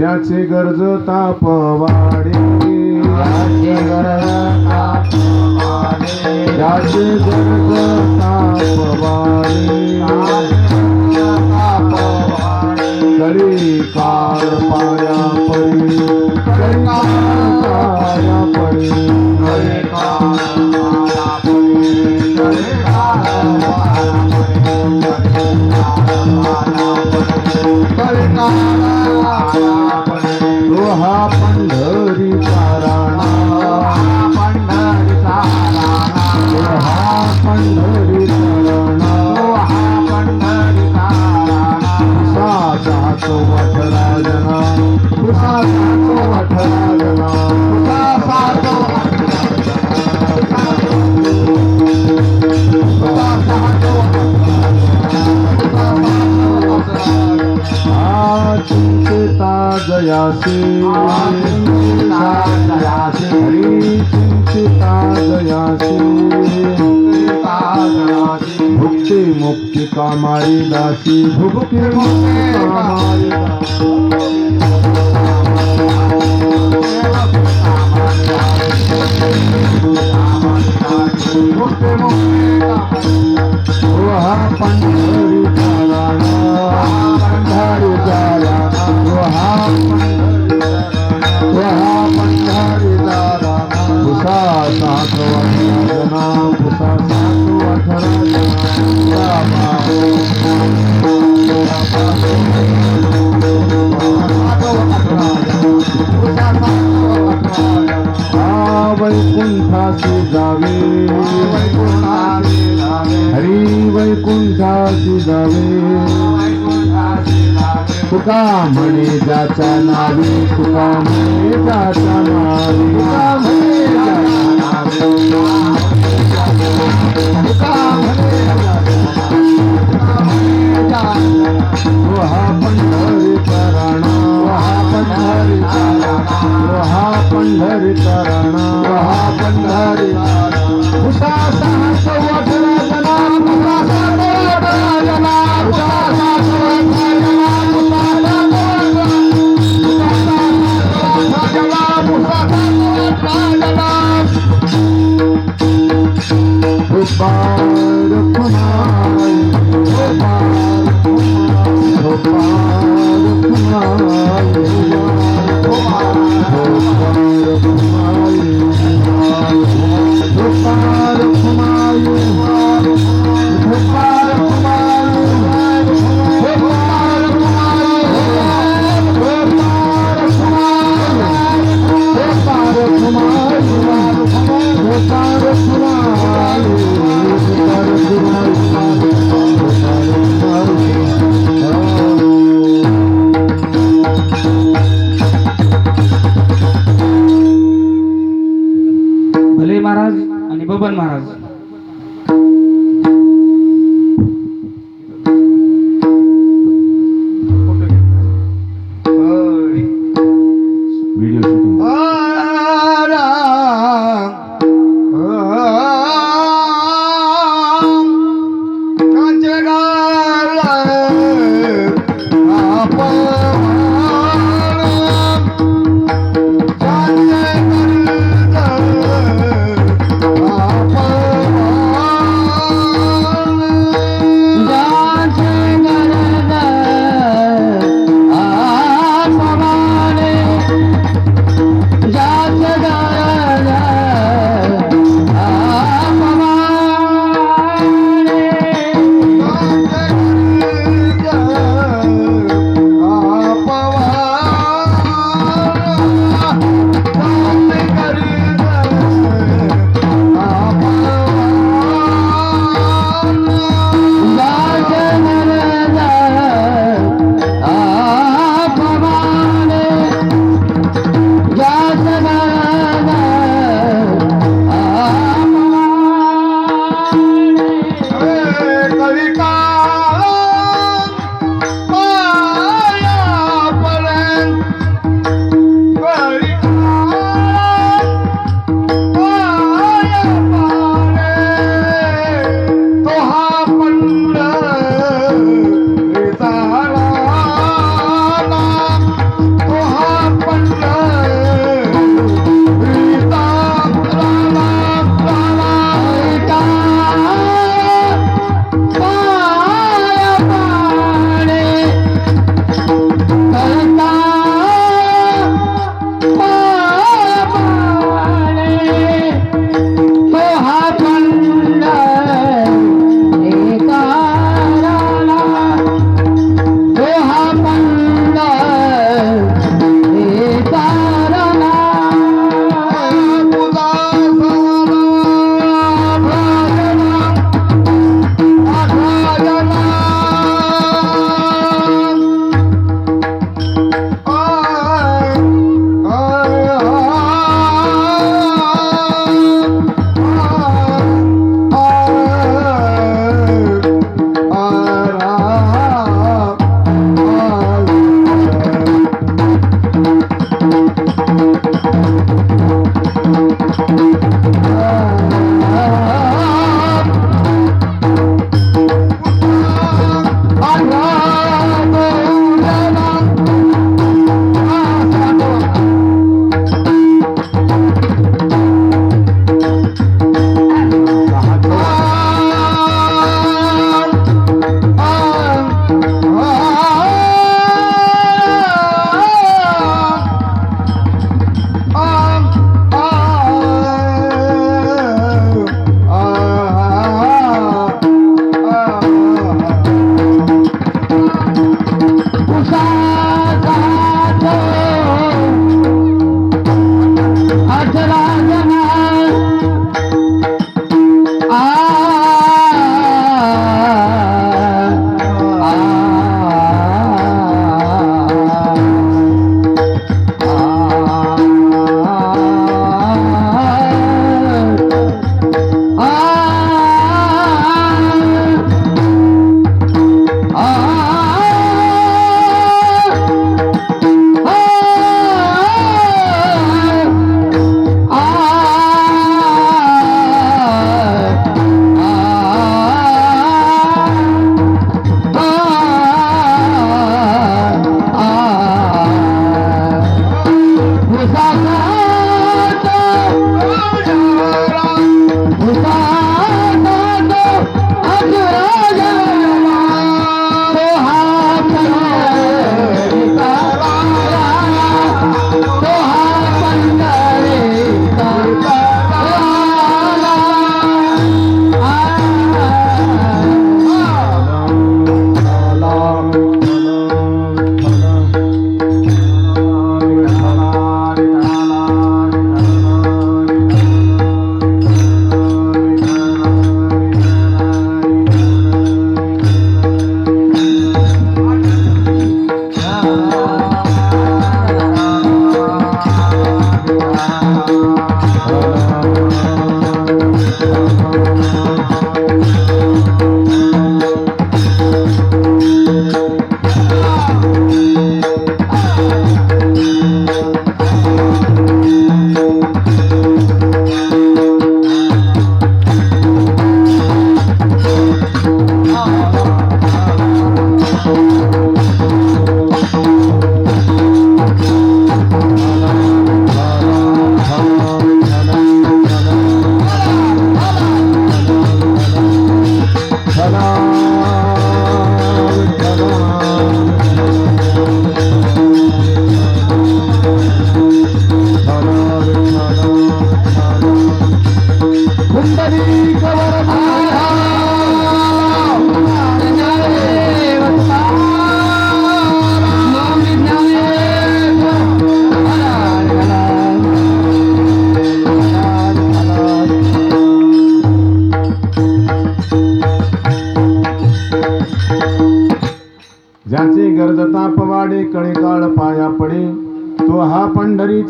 ज्याचे गरज ताप वाढे, ज्याचे गरज ताप वाढे, करी काळ पाया पडी, करी काळ पाया पडी, करी काळ पाया पडी, करी काळ पाया पडी, हा पंढरीचा राणा, पंढरीचा राणा, हा पंढरीचा राणा, हा पंढरीचा राणा, साचा वठराजना, साचा वठराजना, साचा चिंतिता जयासी, हरी चिंतिता जयासी, भुक्ति मुक्ति कामारी दासी, भुक्ति मुक्ति कामारी वहा पंढरीचा राणा, पंढरीचा राणा, वहा पंढरीचा राणा, पुसा सात वठराजना, पुसा सात वठराजना, वैकुंठासी जावे, हरी वैकुंठासी जावे, तुका म्हणे ज्याच्या नावे, तुका म्हणे ज्याच्या नावे, तुका म्हणे हा पंढरीचा राणा, हा पंढरीचा राणा, हा पंढरीचा राणा, हा पंढरीचा राणा, उषा सहस वठराजना, उषा सहस वठराजना, उषा सहस वठराजना, महाराज आणि बबन महाराज व्हिडिओ शूटिंग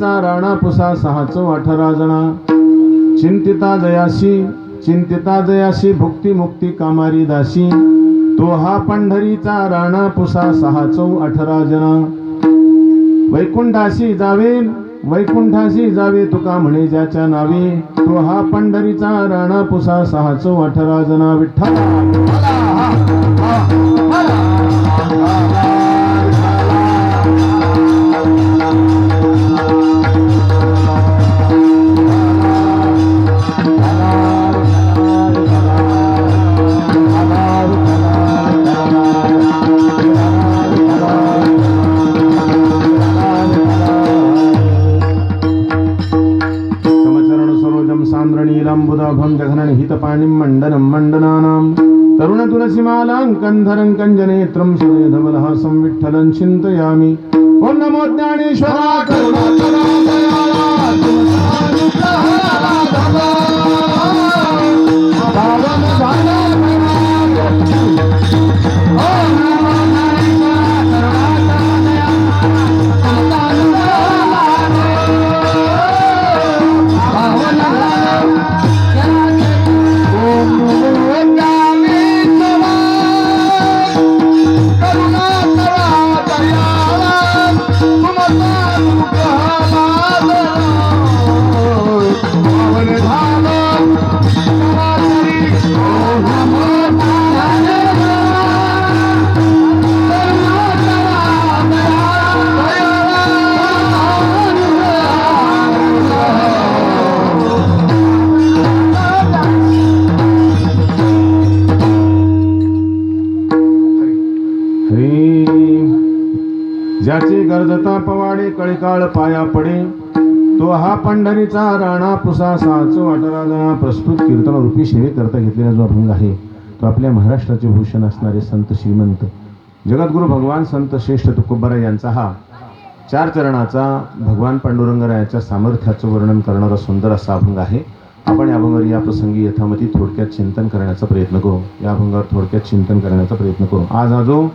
पंढरीचा राणा पुसा 618 जना चिंतिता जयाशी भुक्ती मुक्ती कामारी दासी तो हा पंढरीचा राणा पुसा 618 जना वैकुंठाशी जावे तुका म्हणे ज्याच्या नावे तो हा पंढरीचा राणा पुसा 618 जना विठ्ठल सान्द्रणीलाम्बुदाभं जघननिहितपाणिं मण्डनं मण्डनानां तरुणतुलसीमालाङ्कन्धरं कञ्जनेत्रं सुरेधवलहासं विठ्ठलं चिन्तयामि ॐ नमो ज्ञानेश्वरा करुणाकरा दयाला पावन झाला ज्याची गरजता पवाडे कळीकाळ पाया पडे तो हा पंढरीचा राणा पुसा 618 जना प्रस्तुत कीर्तन रूपी सेवेकरता घेतलेला जो अभंग आहे तो आपल्या महाराष्ट्राचे भूषण असणारे संत श्रीमंत जगद्गुरु भगवान संत श्रेष्ठ तुकोबाराय यांचा हा 4 चरणाचा भगवान पांडुरंगरायाच्या सामर्थ्याचं वर्णन करणारा सुंदर असा अभंग आहे. आपण या अभंगावर या प्रसंगी यथामती थोडक्यात चिंतन करण्याचा प्रयत्न करू. या अभंगावर थोडक्यात चिंतन करण्याचा प्रयत्न करू. आज हा जो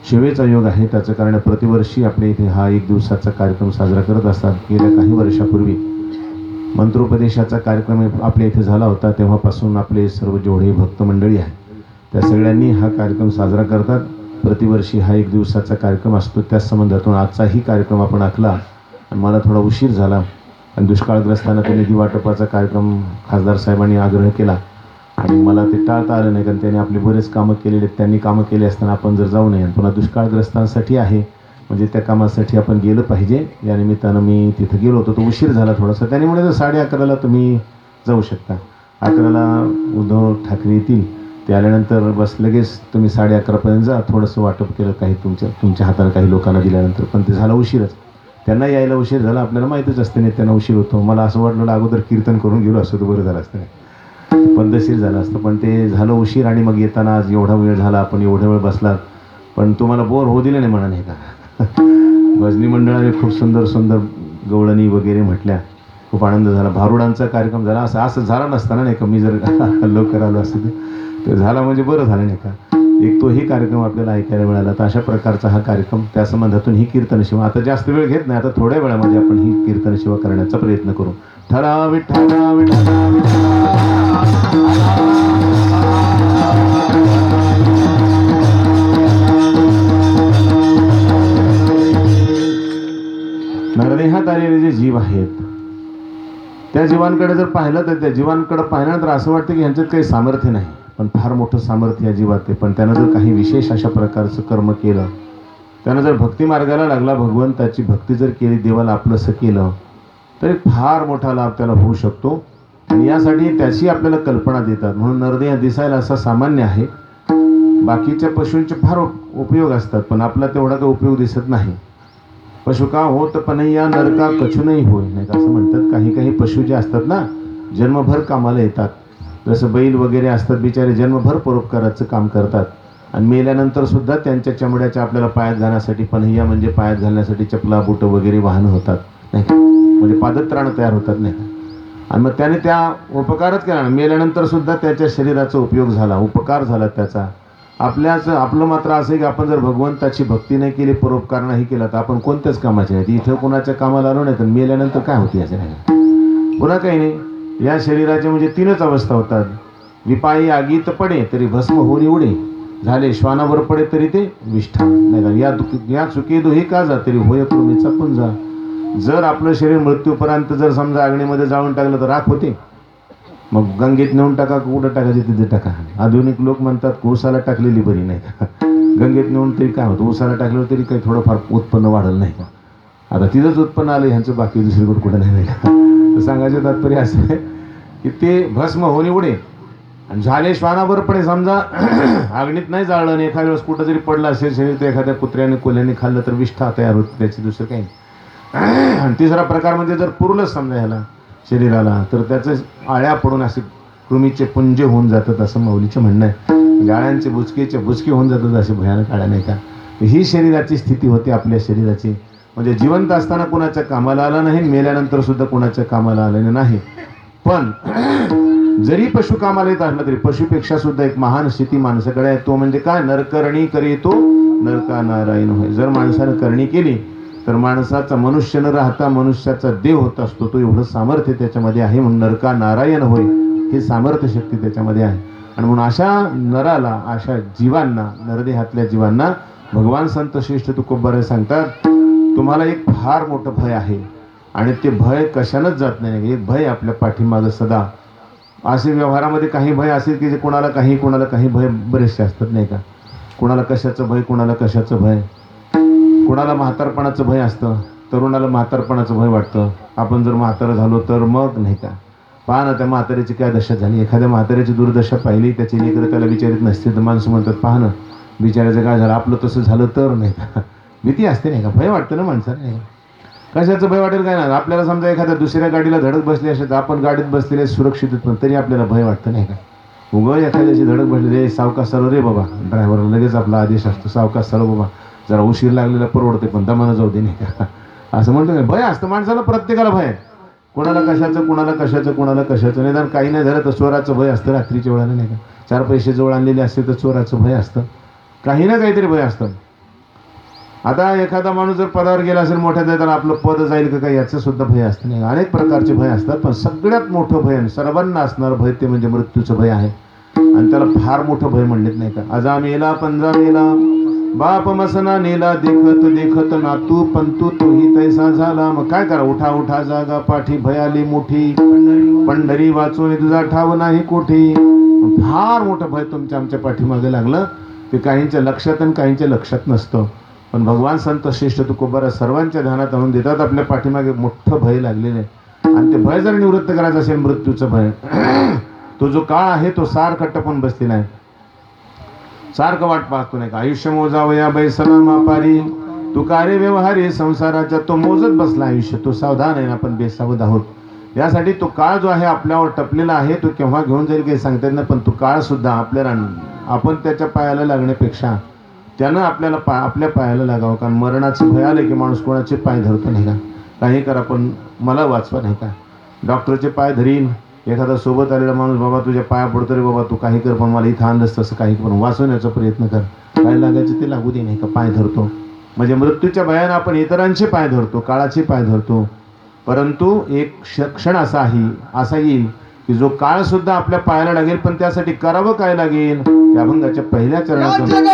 शिवेचा योग आहे त्याचं कारण प्रतिवर्षी आपल्या इथे हा 1 दिवसाचा कार्यक्रम साजरा करत असतात. गेल्या काही वर्षापूर्वी मंत्रोपदेशाचा कार्यक्रम आपल्या इथे झाला होता. तेव्हापासून आपले सर्व जेवढे भक्त मंडळी आहेत त्या सगळ्यांनी हा कार्यक्रम साजरा करतात. प्रतिवर्षी हा 1 दिवसाचा कार्यक्रम असतो. त्याच संबंधातून आजचाही कार्यक्रम आपण आखला आणि मला थोडा उशीर झाला आणि दुष्काळग्रस्तांना ते निधी वाटपाचा कार्यक्रम खासदार साहेबांनी आग्रह केला आणि मला ते टाळता आलं नाही कारण त्यांनी आपले बरेच कामं केलेले आहेत. त्यांनी कामं केले असताना आपण जर जाऊ नये. पुन्हा दुष्काळग्रस्तांसाठी आहे म्हणजे त्या कामासाठी आपण गेलं पाहिजे. या निमित्तानं मी तिथं गेलो होतो. तो उशीर झाला थोडासा. त्यांनी म्हणे 11:30ला तुम्ही जाऊ शकता. 11ला उद्धव ठाकरे येतील. ते आल्यानंतर बस लगेच तुम्ही 11:30पर्यंत जा. थोडंसं वाटप केलं काही तुमच्या हातानं काही लोकांना दिल्यानंतर. पण ते झालं उशीरच. त्यांना यायला उशीर झाला. आपल्याला माहीतच असते नाही त्यांना उशीर होतो. मला असं वाटलं अगोदर कीर्तन करून गेलो असतो तर बरं झालं असतं. पद्धतशीर झालं असतं पण ते झालं उशीर. आणि मग येताना आज एवढा वेळ झाला. आपण एवढा वेळ बसलात पण तुम्हाला बोर होऊ दिलं नाही म्हणा नाही का. भजनी मंडळाने खूप सुंदर सुंदर गवळणी वगैरे म्हटल्या. खूप आनंद झाला. भारुडांचा कार्यक्रम झाला. असं झाला नसताना नाही का मी जर लवकर आलो असतं ते झाला म्हणजे बरं झालं नाही का. एक तोही कार्यक्रम आपल्याला ऐकायला मिळाला. तर अशा प्रकारचा हा कार्यक्रम त्या संबंधातून ही कीर्तन सेवा आता जास्त वेळ घेत नाही. आता थोड्या वेळामध्ये आपण ही कीर्तन सेवा करण्याचा प्रयत्न करू. ठरा विठ्ठला विठ्ठला नरदेहात आलेले जे जीव आहेत त्या जीवांकडे जर पाहिलं तर त्या जीवांकडे पाहिल्यानंतर असं वाटतं की ह्यांच्यात काही सामर्थ्य नाही. पण फार मोठं सामर्थ्य या जीवात आहे. पण त्यानं जर काही विशेष अशा प्रकारचं कर्म केलं त्यानं जर भक्ती मार्गाला लागला भगवंताची भक्ती जर केली देवाला आपलंसं केलं तर एक फार मोठा लाभ त्याला होऊ शकतो. आणि यासाठी त्याची आपल्याला कल्पना देतात. म्हणून नरदेह दिसायला असा सामान्य आहे. बाकीच्या पशूंचे फार उपयोग असतात पण आपला तेवढा काही उपयोग दिसत नाही. पशु का होत पण या नरका कछूनही होय नाही असं म्हणतात. काही काही पशु जे असतात ना जन्मभर कामाला येतात. जसं बैल वगैरे असतात बिचारे जन्मभर परोपकाराचं काम करतात आणि मेल्यानंतर सुद्धा त्यांच्या चमड्याच्या आपल्याला पायात घालण्यासाठी पन्हैया म्हणजे पायात घालण्यासाठी चपला बुटं वगैरे वाहनं होतात नाही का. म्हणजे पादत्राणं तयार होतात नाही का. आणि मग त्याने त्या उपकारच केला. मेल्यानंतर सुद्धा त्याच्या शरीराचा उपयोग झाला उपकार झाला त्याचा. आपलं मात्र असं आहे की आपण जर भगवंताची भक्ती नाही केली, परोपकार नाही केला, तर आपण कोणत्याच कामाचे नाही. इथं कोणाच्या कामाला आलो नाही तर मेल्यानंतर काय होते याच्या नाही. पुन्हा काही नाही. या शरीराचे म्हणजे 3च अवस्था होतात. विपायी आगीत पडे तरी भस्म होरी उडे, झाले श्वानावर पडे तरी ते विष्ठा, नाही का या चुकी दोही का जा तरी होय कृमीचा पुंजा. जर आपलं शरीर मृत्यूपर्यंत जर समजा अग्नीमध्ये जाळून टाकलं तर राख होते. मग गंगेत नेऊन टाका, कुठं टाकायचे तिथे टाका. आधुनिक लोक म्हणतात ऊसाला टाकलेली बरी, नाही का. गंगेत नेऊन तरी काय होतं, ऊसाला टाकल्यावर तरी काही थोडंफार उत्पन्न वाढलं, नाही का. आता तिथंच उत्पन्न आलं, ह्यांचं बाकी दुसरीकडे कुठं नाही का. तर सांगायचं तात्पर्य असं आहे की ते भस्म होणे उडे आणि झाले श्वानावर पडे. समजा अग्नीत नाही जाळलं आणि एखाद्या वेळेस कुठं जरी पडलं असेल शरीर, तर एखाद्या कुत्र्याने कोल्ह्याने खाल्लं तर विष्ठा तयार होते त्याची, दुसरं काही नाही. आणि तिसरा प्रकार म्हणजे जर पुरलंच समजा ह्याला शरीराला, तर त्याचं आळ्या पडून असे कृमीचे पुंजे होऊन जातात, असं माऊलीचं म्हणणं आहे. म्हणजे आळ्यांचे बुचके होऊन जातात, असे भयानक आळ्या, नाही का. ही शरीराची स्थिती होती आपल्या शरीराची. म्हणजे जिवंत असताना कोणाच्या कामाला आला नाही, मेल्यानंतर सुद्धा कोणाच्या कामाला आलेलं नाही. पण जरी पशु कामाला येत असला तरी पशुपेक्षा सुद्धा एक महान स्थिती माणसाकडे आहे. तो म्हणजे काय, नरकरणी करी तो नरका नारायण होय. जर माणसानं करणी केली तर माणसाचा मनुष्य न राहता मनुष्याचा देव होत असतो. तो एवढं सामर्थ्य त्याच्यामध्ये आहे. म्हणून नरका नारायण होय हे सामर्थ्य शक्ती त्याच्यामध्ये आहे. आणि म्हणून अशा नराला, अशा जीवांना, नरदेहातल्या जीवांना भगवान संत श्रेष्ठ तुकोबाराय सांगतात, तुम्हाला एक फार मोठं भय आहे आणि ते भय कशानंच जात नाही. एक भय आपल्या पाठीमागं सदा. असे व्यवहारामध्ये काही भय असेल की जे कोणाला काही भय बरेचसे असतात, नाही का. कोणाला कशाचं भय, कोणाला कशाचं भय. कोणाला म्हातारपणाचं भय असतं, तरुणाला म्हातारपणाचं भय वाटतं. आपण जर म्हातारं झालो तर मग, नाही का. पहा ना त्या म्हाताऱ्याची काय दशा झाली. एखाद्या म्हाताऱ्याची दुर्दशा पाहिली, त्याची लेकरं त्याला विचारित नसते तर माणसं म्हणतात, पहा ना बिचारायचं काय झालं, आपलं तसं झालं तर, नाही का. भीती असते, नाही का. भय वाटतं ना माणसाला, नाही का. कशाचं भय वाटेल काय ना. आपल्याला समजा एखाद्या दुसऱ्या गाडीला धडक बसली असेल तर आपण गाडीत बसलेले सुरक्षित पण तरी आपल्याला भय वाटतं, नाही का. उगं एखाद्याची धडक बसली, रे सावकाश चालव रे बाबा, ड्रायव्हरला लगेच आपला आदेश असतो, सावकाश चालव बाबा, जरा उशीर लागलेला परवडते पण दमानं जाऊ दे, नाही का. असं म्हणतो. भय असतं माणसाला, प्रत्येकाला भय. कोणाला कशाचं, कोणाला कशाचं. निदान काही नाही झालं तर चोराचं भय असतं रात्रीच्या वेळेला, नाही का. 4 पैसे जवळ आणलेले असते तर चोराचं भय असतं. काही ना काहीतरी भय असतं. आता एखादा माणूस जर पदावर गेला असेल मोठ्या, तर आपलं पद जाईल का काही, याचं सुद्धा भय असतं, नाही. अनेक प्रकारचे भय असतात. पण सगळ्यात मोठं भय, सर्वांना असणारं भय, ते म्हणजे मृत्यूचं भय आहे. आणि त्याला फार मोठं भय म्हणलेत, नाही का. अजा मेला पंजा मेला, बाप मसना नेला, देखत नातू पंतू तोही तैसा झाला. मग काय करा, उठा जागा पाठी, भयाली मोठी पंढरी वाचून तुझा ठाव नाही कोठी. फार मोठं भय तुमच्या आमच्या पाठीमागे लागलं. ते काहींच्या लक्षात आणि काहींच्या लक्षात नसतं. पण भगवान संत श्रेष्ठ तुकोबाराय सर्वांच्या ध्यानात आणून देतात, आपल्या पाठीमागे मोठं भय लागलेलं आहे. आणि ते भय जर निवृत्त करायचं असेल, मृत्यूचं भय, तो जो काळ आहे तो सारखा टपून बसलेला आहे, सारखं वाट पाहतो, नाही का. आयुष्य मोजावया बैसला मापारी, तू कार्य व्यवहारी संसाराच्या, तो मोजत बसला आयुष्य. तो सावधान आहे, आपण बेसावध आहोत. यासाठी तो काळ जो आहे आपल्यावर टपलेला आहे, तो केव्हा घेऊन जाईल काही सांगता येत नाही. पण तो काळ सुद्धा आपल्याला, आपण त्याच्या पायाला लागण्यापेक्षा त्यानं आपल्याला आपल्या पायाला लागावं. कारण मरणाचं भय आलं की माणूस कोणाचे पाय धरतो, नाही का. काही करा पण मला वाचवा, नाही का. डॉक्टरचे पाय धरीन, एखादा सोबत आलेला माणूस, बाबा तुझ्या पाया पडतो रे बाबा, तू काही कर पण मला इथं आणलंस तसं काही पण वाचवण्याचा प्रयत्न कर. काय लागायचं ते लागू दे, नाही का. पाय धरतो म्हणजे मृत्यूच्या भयानं आपण इतरांचे पाय धरतो, काळाचे पाय धरतो. परंतु एक क्षण असा येईल की जो काळ सुद्धा आपल्या पायाला लागेल. पण त्यासाठी करावं काय लागेल, त्या अभंगाच्या पहिल्या चरणातून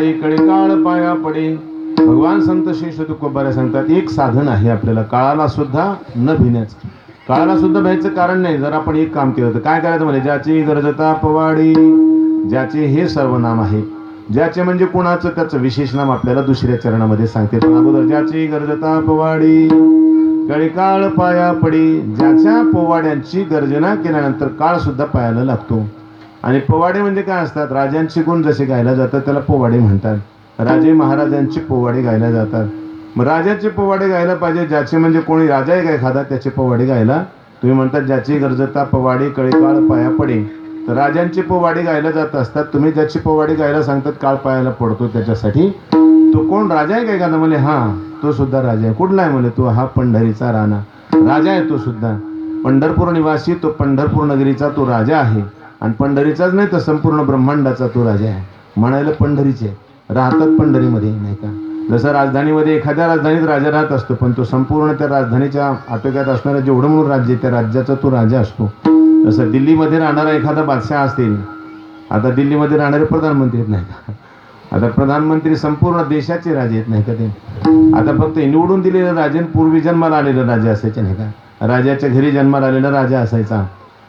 पवाडी कळीकाळ पाया पडे. भगवान संत श्री तुकोबारे सांगतात एक साधन आहे आपल्याला काळाला सुद्धा न भिण्याचं. काळाला सुद्धा भ्यायचं कारण नाही. जर आपण एक काम केलं तर काय करायचं म्हणजे ज्याची गरजता पवाडी, ज्याचे हे सर्वनाम आहे, ज्याचे म्हणजे कोणाचं त्याचं विशेष नाम आपल्याला दुसऱ्या चरणामध्ये सांगते. पण अगोदर ज्याची गरजता पवाडी कळीकाळ पाया पडी, ज्याच्या पोवाड्यांची गर्जना केल्यानंतर काळ सुद्धा पायाला लागतो. आणि पोवाडे म्हणजे काय असतात, राजांची गुण जसे गायला जातात त्याला पोवाडे म्हणतात. राजे महाराजांची पोवाडे गायला जातात. मग राजाचे पोवाडे गायला पाहिजे, ज्याचे म्हणजे कोणी राजा आहे काय एखादा त्याचे पोवाडे गायला तुम्ही म्हणतात ज्याची गरजता पवाडी कळीकाळ पाया पडे. तर राजांची पोवाडे गायला जात असतात, तुम्ही ज्याची पोवाडे गायला सांगतात काळ पायाला पडतो त्याच्यासाठी. तो कोण राजा आहे का एखादा म्हणे हां तो सुद्धा राजा आहे. कुठला आहे म्हणे तो हा पंढरीचा राणा राजा आहे. तो सुद्धा पंढरपूर निवासी, तो पंढरपूर नगरीचा तो राजा आहे. आणि पंढरीचाच नाही तर संपूर्ण ब्रह्मांडाचा तो राजा आहे. म्हणायला पंढरीचे राहतात पंढरीमध्ये नाही का. जसं राजधानीमध्ये एखाद्या राजधानीत राजा राहत असतो, पण तो संपूर्ण त्या राजधानीच्या आटोक्यात असणारं जेवढं म्हणून राज्य त्या राज्याचा तो राजा असतो. जसं दिल्लीमध्ये राहणारा एखादा बादशाह असतील, आता दिल्लीमध्ये राहणारे प्रधानमंत्री आहेत नाही का. आता प्रधानमंत्री संपूर्ण देशाचे राजे आहेत नाही का ते. आता फक्त निवडून दिलेलं राजे पूर्वी जन्माला आलेलं राजा असायचे नाही का. राजाच्या घरी जन्माला आलेला राजा असायचा,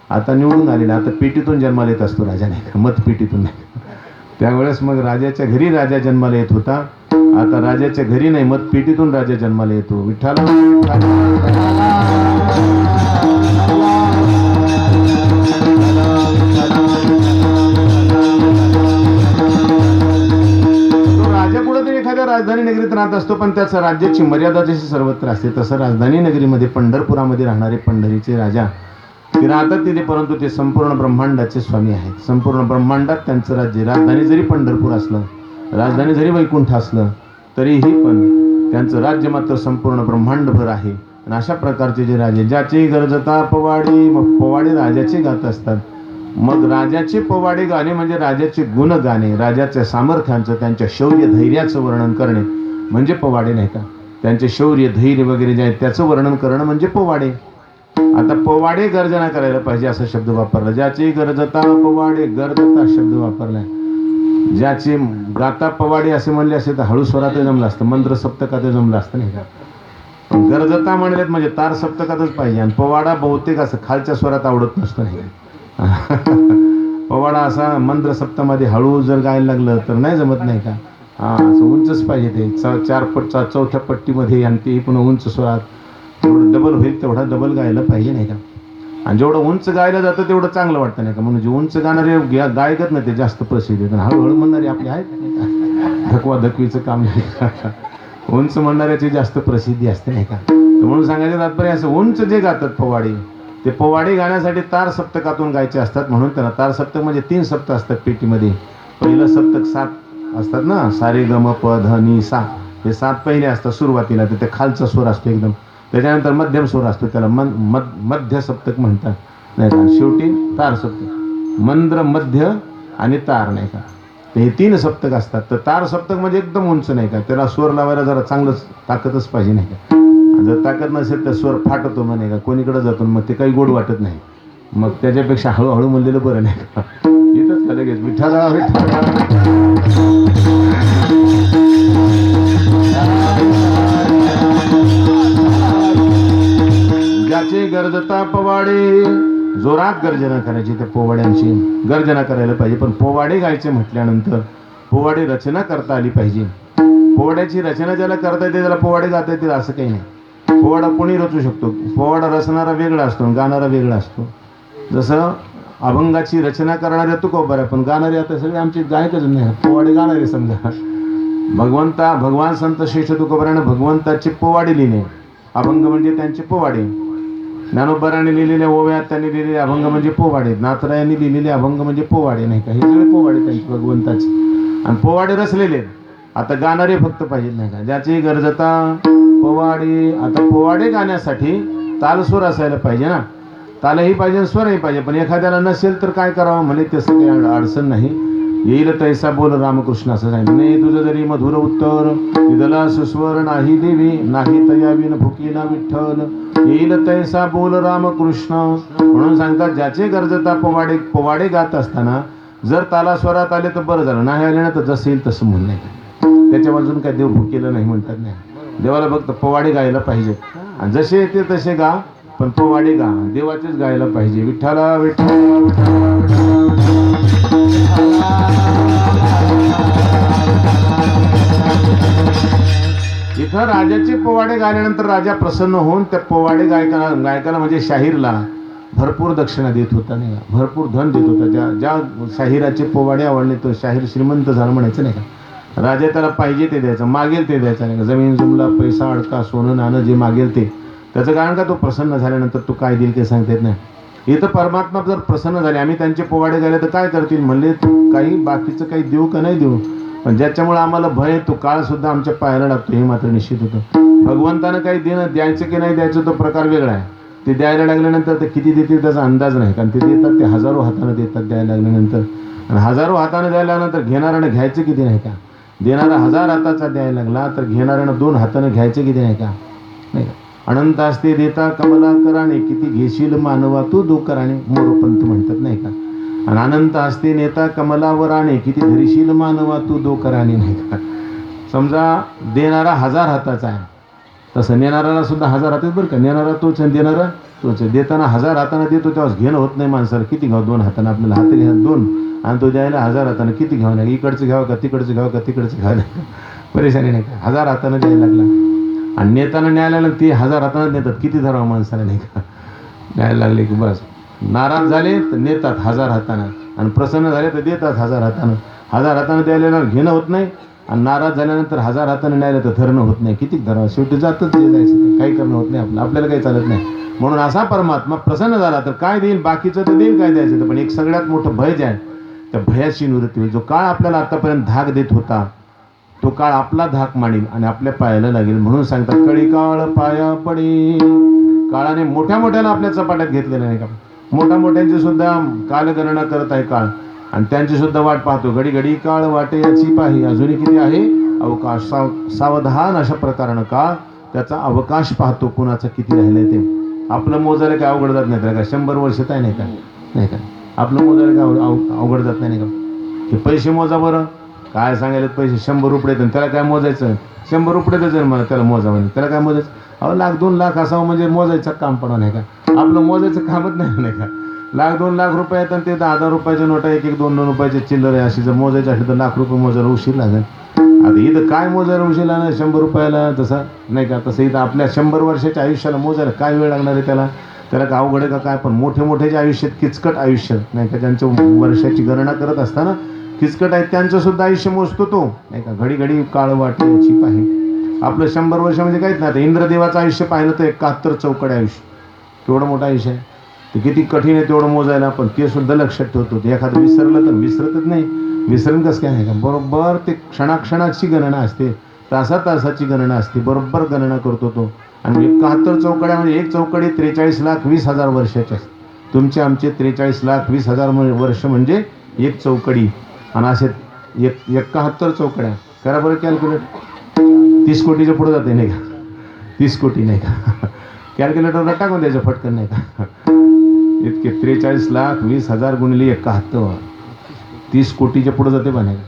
आता निवडून आलेला, आता पेटीतून जन्माला येत असतो राजा नाही का, मतपेटीतून नाही. त्यावेळेस मग राजाच्या घरी राजा जन्माला येत होता, आता राजाच्या घरी नाही मतपेटीतून राजा जन्माला येतो. विठ्ठल एखाद्या राजधानी नगरीत राहत असतो, पण त्याचं राज्याची मर्यादा जशी सर्वत्र असते तसं राजधानी नगरीमध्ये पंढरपुरामध्ये राहणारे पंढरीचे राजा ते राहतात तिथे, परंतु ते संपूर्ण ब्रह्मांडाचे स्वामी आहेत. संपूर्ण ब्रह्मांडात त्यांचं राज्य. राजधानी जरी पंढरपूर असलं, राजधानी जरी वैकुंठ असलं, तरीही पण त्यांचं राज्य मात्र संपूर्ण ब्रह्मांडभर आहे. आणि अशा प्रकारचे जे राजे ज्याची गरजता पवाडी, मग पवाडे राजाचे गात असतात. मग राजाचे पोवाडे गाणे म्हणजे राजाचे गुण गाणे, राजाच्या सामर्थ्यांचं त्यांच्या शौर्य धैर्याचं वर्णन करणे म्हणजे पोवाडे नाही का. त्यांचे शौर्य धैर्य वगैरे जे आहे त्याचं वर्णन करणं म्हणजे पोवाडे. आता पोवाडे गर्जना करायला पाहिजे असा शब्द वापरला. ज्याची गरजता पवाडे, गरजता शब्द वापरलाय. ज्याचे गाता पवाडे असे म्हणले असे तर हळू स्वरात जमलं असतं, मंत्र सप्तकात जमलं असतं नाही का. पण गरजता म्हणलेत म्हणजे तार सप्तकातच पाहिजे. आणि पोवाडा बहुतेक असं खालच्या स्वरात आवडत नसतं नाही का. पोवाडा असा मंत्र सप्तामध्ये हळू जर गायला लागलं तर नाही जमत नाही का. असं उंचच पाहिजे ते चौथ्या पट्टीमध्ये, आणि ते पुन्हा उंच स्वरात जेवढं डबल होईल तेवढा डबल गायला पाहिजे नाही का. आणि जेवढं उंच गायला जातं तेवढं चांगलं वाटतं नाही का. म्हणून जे उंच गाणारे गायकच नाही ते जास्त प्रसिद्ध आहेत. हळूहळू म्हणणारे आपले आहेत धकवाधकवीचं काम नाही. उंच म्हणणाऱ्याची जास्त प्रसिद्धी असते नाही का. म्हणून सांगायचं तात्पर्य असं उंच जे गातात पोवाडे, ते पोवाडे गाण्यासाठी तार सप्तकातून गायचे असतात. म्हणून त्यांना तार सप्तक म्हणजे 3 सप्तक असतात पेटीमध्ये. पहिलं सप्तक 7 असतात ना, सारे गम प ध नि सा, हे 7 पहिले असतात सुरुवातीला. तर ते खालचा स्वर असतो एकदम, त्याच्यानंतर मध्यम स्वर असतो त्याला मध्य सप्तक म्हणतात नाही का. शेवटी तार सप्तक, मंद्र मध्य आणि तार नाही का. तर हे 3 सप्तक असतात. तर तार सप्तक म्हणजे एकदम उंच नाही का, त्याला स्वर लावायला जरा चांगलंच ताकदच पाहिजे नाही का. जर ताकद नसेल तर स्वर फाटतो म्हणे का, कोणीकडे जातो मग ते काही गोड वाटत नाही. मग त्याच्यापेक्षा हळूहळू म्हणलेलं बरं नाही का. येतच का लगेच विठ्ठला विठ्ठला. ज्याचे गरजता पवाडे, जोरात गर्जना करायची त्या पोवाड्यांची गर्जना करायला पाहिजे. पण पोवाडे गायचे म्हटल्यानंतर पोवाडे रचना करता आली पाहिजे. पोवाड्याची रचना ज्याला करता येते त्याला पोवाडे गाता येतील असं काही नाही. पोवाडा कोणी रचू शकतो. पोवाडा रचणारा वेगळा असतो आणि गाणारा वेगळा असतो. जसं अभंगाची रचना करणारे तुकोबार, पण गाणारे आता सगळे आमचे गायकच नाही, पोवाडे गाणारे समजा. भगवान संत श्रेष्ठ तुकोबाराने भगवंताचे पोवाडे लिहिले. अभंग म्हणजे त्यांचे पोवाडे. ज्ञानोबाराने लिहिलेल्या ओव्यात त्यांनी लिहिलेले अभंग म्हणजे पोवाडे. नाथरायांनी लिहिलेले अभंग म्हणजे पोवाडे नाही का. हे सगळे पोवाडे त्यांचे भगवंताचे, आणि पोवाडे रचलेले. आता गाणारे फक्त पाहिजे नाही का. ज्याची गरजता पोवाडे. आता पोवाडे गाण्यासाठी तालस्वर असायला पाहिजे ना. तालही पाहिजे, स्वरही पाहिजे. पण एखाद्याला नसेल तर काय करावं म्हणे, तसं काही अडचण नाही. येईल तैसा बोल रामकृष्ण असं सांगितलं. नाही तुझं जरी मधुर उत्तर दिदला सुस्वर नाही देवी, नाही तयाविन भुकीला विठ्ठल, येईल तैसा बोल रामकृष्ण. म्हणून सांगतात ज्याचे गरजता पोवाडे गात असताना जर तालास्वरात आले तर बरं झालं, नाही आले ना तर जसं येईल तसं म्हणून नाही. त्याच्या बाजून काय देव भुकेलं नाही म्हणतात नाही. देवाला फक्त पोवाडे गायला पाहिजे आणि जसे येते तसे गा, पण पोवाडे गा देवाचेच गायला पाहिजे. विठ्ठला विठ्ठला इथं राजाचे पोवाडे गायल्यानंतर राजा प्रसन्न होऊन त्या पोवाडे गायकाला म्हणजे शाहीरला भरपूर दक्षिणा देत होता नाही का, भरपूर धन देत होता. ज्या शाहिराचे पोवाडे आवडले तो शाहीर श्रीमंत झाला म्हणायचं नाही का. राजा त्याला पाहिजे ते द्यायचं, मागेल ते द्यायचं नाही का. जमीन जुमला पैसा अडका सोनं नाणं जे मागेल ते. त्याचं कारण का तो प्रसन्न झाल्यानंतर तो काय देईल ते सांगता येत नाही. इथं परमात्मा जर प्रसन्न झाले, आम्ही त्यांचे पोवाडे गायले तर काय करतील म्हणले, काही बाकीचं काही देऊ का नाही देऊ, पण ज्याच्यामुळे आम्हाला भय तो काळ सुद्धा आमच्या पायाला लागतो हे मात्र निश्चित होतं. भगवंतानं काही द्यायचं की नाही द्यायचं तो प्रकार वेगळा आहे. ते द्यायला लागल्यानंतर ते किती देतील त्याचा अंदाज नाही, कारण ते देतात ते हजारो हातानं देतात द्यायला लागल्यानंतर. आणि हजारो हातानं द्यायला लागल्यानंतर घेणाऱ्यानं घ्यायचं किती नाही का. देणारा 1000 हाताचा द्यायला लागला तर घेणाऱ्यानं 2 हातानं घ्यायचं किती नाही का. नाही का. अनंत असते देता कमला कराने, किती घेशील मानवा तू दुकराने, मोरपंत म्हणतात नाही का. आणि अनंत असते नेता कमलावर आणे, किती धरीशील मानवा तू दोकराने नाही का. समजा देणारा 1000 हाताचा आहे, तसं नेणाऱ्याला सुद्धा 1000 हात आहेत बरं का. नेणारा तोच आणि देणारा तोच. देताना 1000 हाताने देतो तेव्हा घेणं होत नाही माणसाला. किती घ्यावं 2 हाताने, आपल्याला हात घ्या 2 आणि तो द्यायला 1000 हाताने किती घ्यावं नाही. इकडचं घ्यावं का तिकडचं घ्यावं का तिकडचं घ्यावं नाही का, परेशानी नाही का. 1000 हाताने द्यायला लागला आणि नेताना न्यायला ते 1000 हाताने नेतात, किती धरावं माणसाला नाही का. न्यायला लागले की बस नाराज झाले तर नेतात 1000 हातानं आणि प्रसन्न झाले तर देतात 1000 हातानं. 1000 हातानं द्यायला घेणं होत नाही आणि नाराज झाल्यानंतर 1000 हातानं न्यायला तर धरणं होत नाही. किती धरावं, शेवटी जातच जे जायचं, काही करणं होत नाही आपल्याला काही चालत नाही. म्हणून असा परमात्मा प्रसन्न झाला तर काय देईल, बाकीचं तर देईल काय द्यायचं. पण एक सगळ्यात मोठं भय जे आहे त्या भयाची निवृत्ती होईल. जो काळ आपल्याला आतापर्यंत धाक देत होता तो काळ आपला धाक मांडील आणि आपल्या पायाला लागेल. म्हणून सांगतात कळी काळ पाया पडी. काळाने मोठ्या मोठ्याला आपल्या चपाट्यात घेतलेलं नाही का. मोठ्या मोठ्यांची सुद्धा कालगणना करत आहे काळ आणि त्यांची सुद्धा वाट पाहतो. घडी घडी काळ वाटे याची पाही, अजूनही किती आहे अवकाश. सावधान अशा प्रकारानं काळ त्याचा अवकाश पाहतो, कुणाचं किती राहिलंय ते. आपलं मोजायला काय अवघड जात नाही का. 100 वर्ष काय नाही का, नाही का. आपलं मोजायला काय अवघड जात नाही का. हे पैसे मोजा बरं, काय सांगायला पैसे 100 रुपये येतात त्याला काय मोजायचं. 100 रुपये देतात मला त्याला मोजा म्हणजे, त्याला काय मोजायचं. अहो 1,00,000-2 लाख असावं म्हणजे मोजायचं काम पडा नाही का. आपलं मोजायचं कामच नाही का. 1,00,000-2 लाख रुपये येतात ते 10,000 रुपयाच्या नोटा, 1-1-2-2 रुपयाचे चिल्लर आहे. अशी जर मोजायचं असेल तर ₹1,00,000 मोजायला उशीर लागेल. आता इथं काय मोजायला उशीर लागणार 100 रुपयाला तसं नाही का. तसं इथं आपल्या 100 वर्षाच्या आयुष्याला मोजायला काय वेळ लागणार आहे त्याला काय अवघड आहे का काय. पण मोठे मोठे जे आयुष्यात किचकट आयुष्य नाही का, ज्यांचं वर्षाची गणना करत असताना किचकट आहे त्यांचं सुद्धा आयुष्य मोजतो तो नाही का. घडी घडी काळ वाटे याची पाही. आपलं 100 वर्ष म्हणजे काहीच नाही. आता इंद्रदेवाचं आयुष्य पाहिलं तर 71 चौकडे आयुष्य, केवढं मोठं आयुष्य आहे ते. किती कठीण आहे तेवढं मोजायला, पण ते सुद्धा लक्षात ठेवतो. ते एखादं विसरलं तर विसरतच नाही. विसरून कसं काय नाही का. बरोबर ते क्षणाक्षणाची गणना असते, तासाची गणना असते, बरोबर गणना करतो तो. आणि 71 चौकड्या म्हणजे एक चौकडी 43,20,000 वर्षाची असते. तुमचे आमचे 43,20,000 वर्ष म्हणजे एक चौकडी. आणि असे 71 चौकड्या करा बरं कॅल्क्युलेट. 30 कोटीच्या पुढे जाते नाही का. 30 कोटी नाही का. कॅल्क्युलेटरला टाकून द्यायचं फटकन नाही का. इतके 43,20,000 गुणिले 71 30 कोटीच्या पुढे जाते बा नाही का.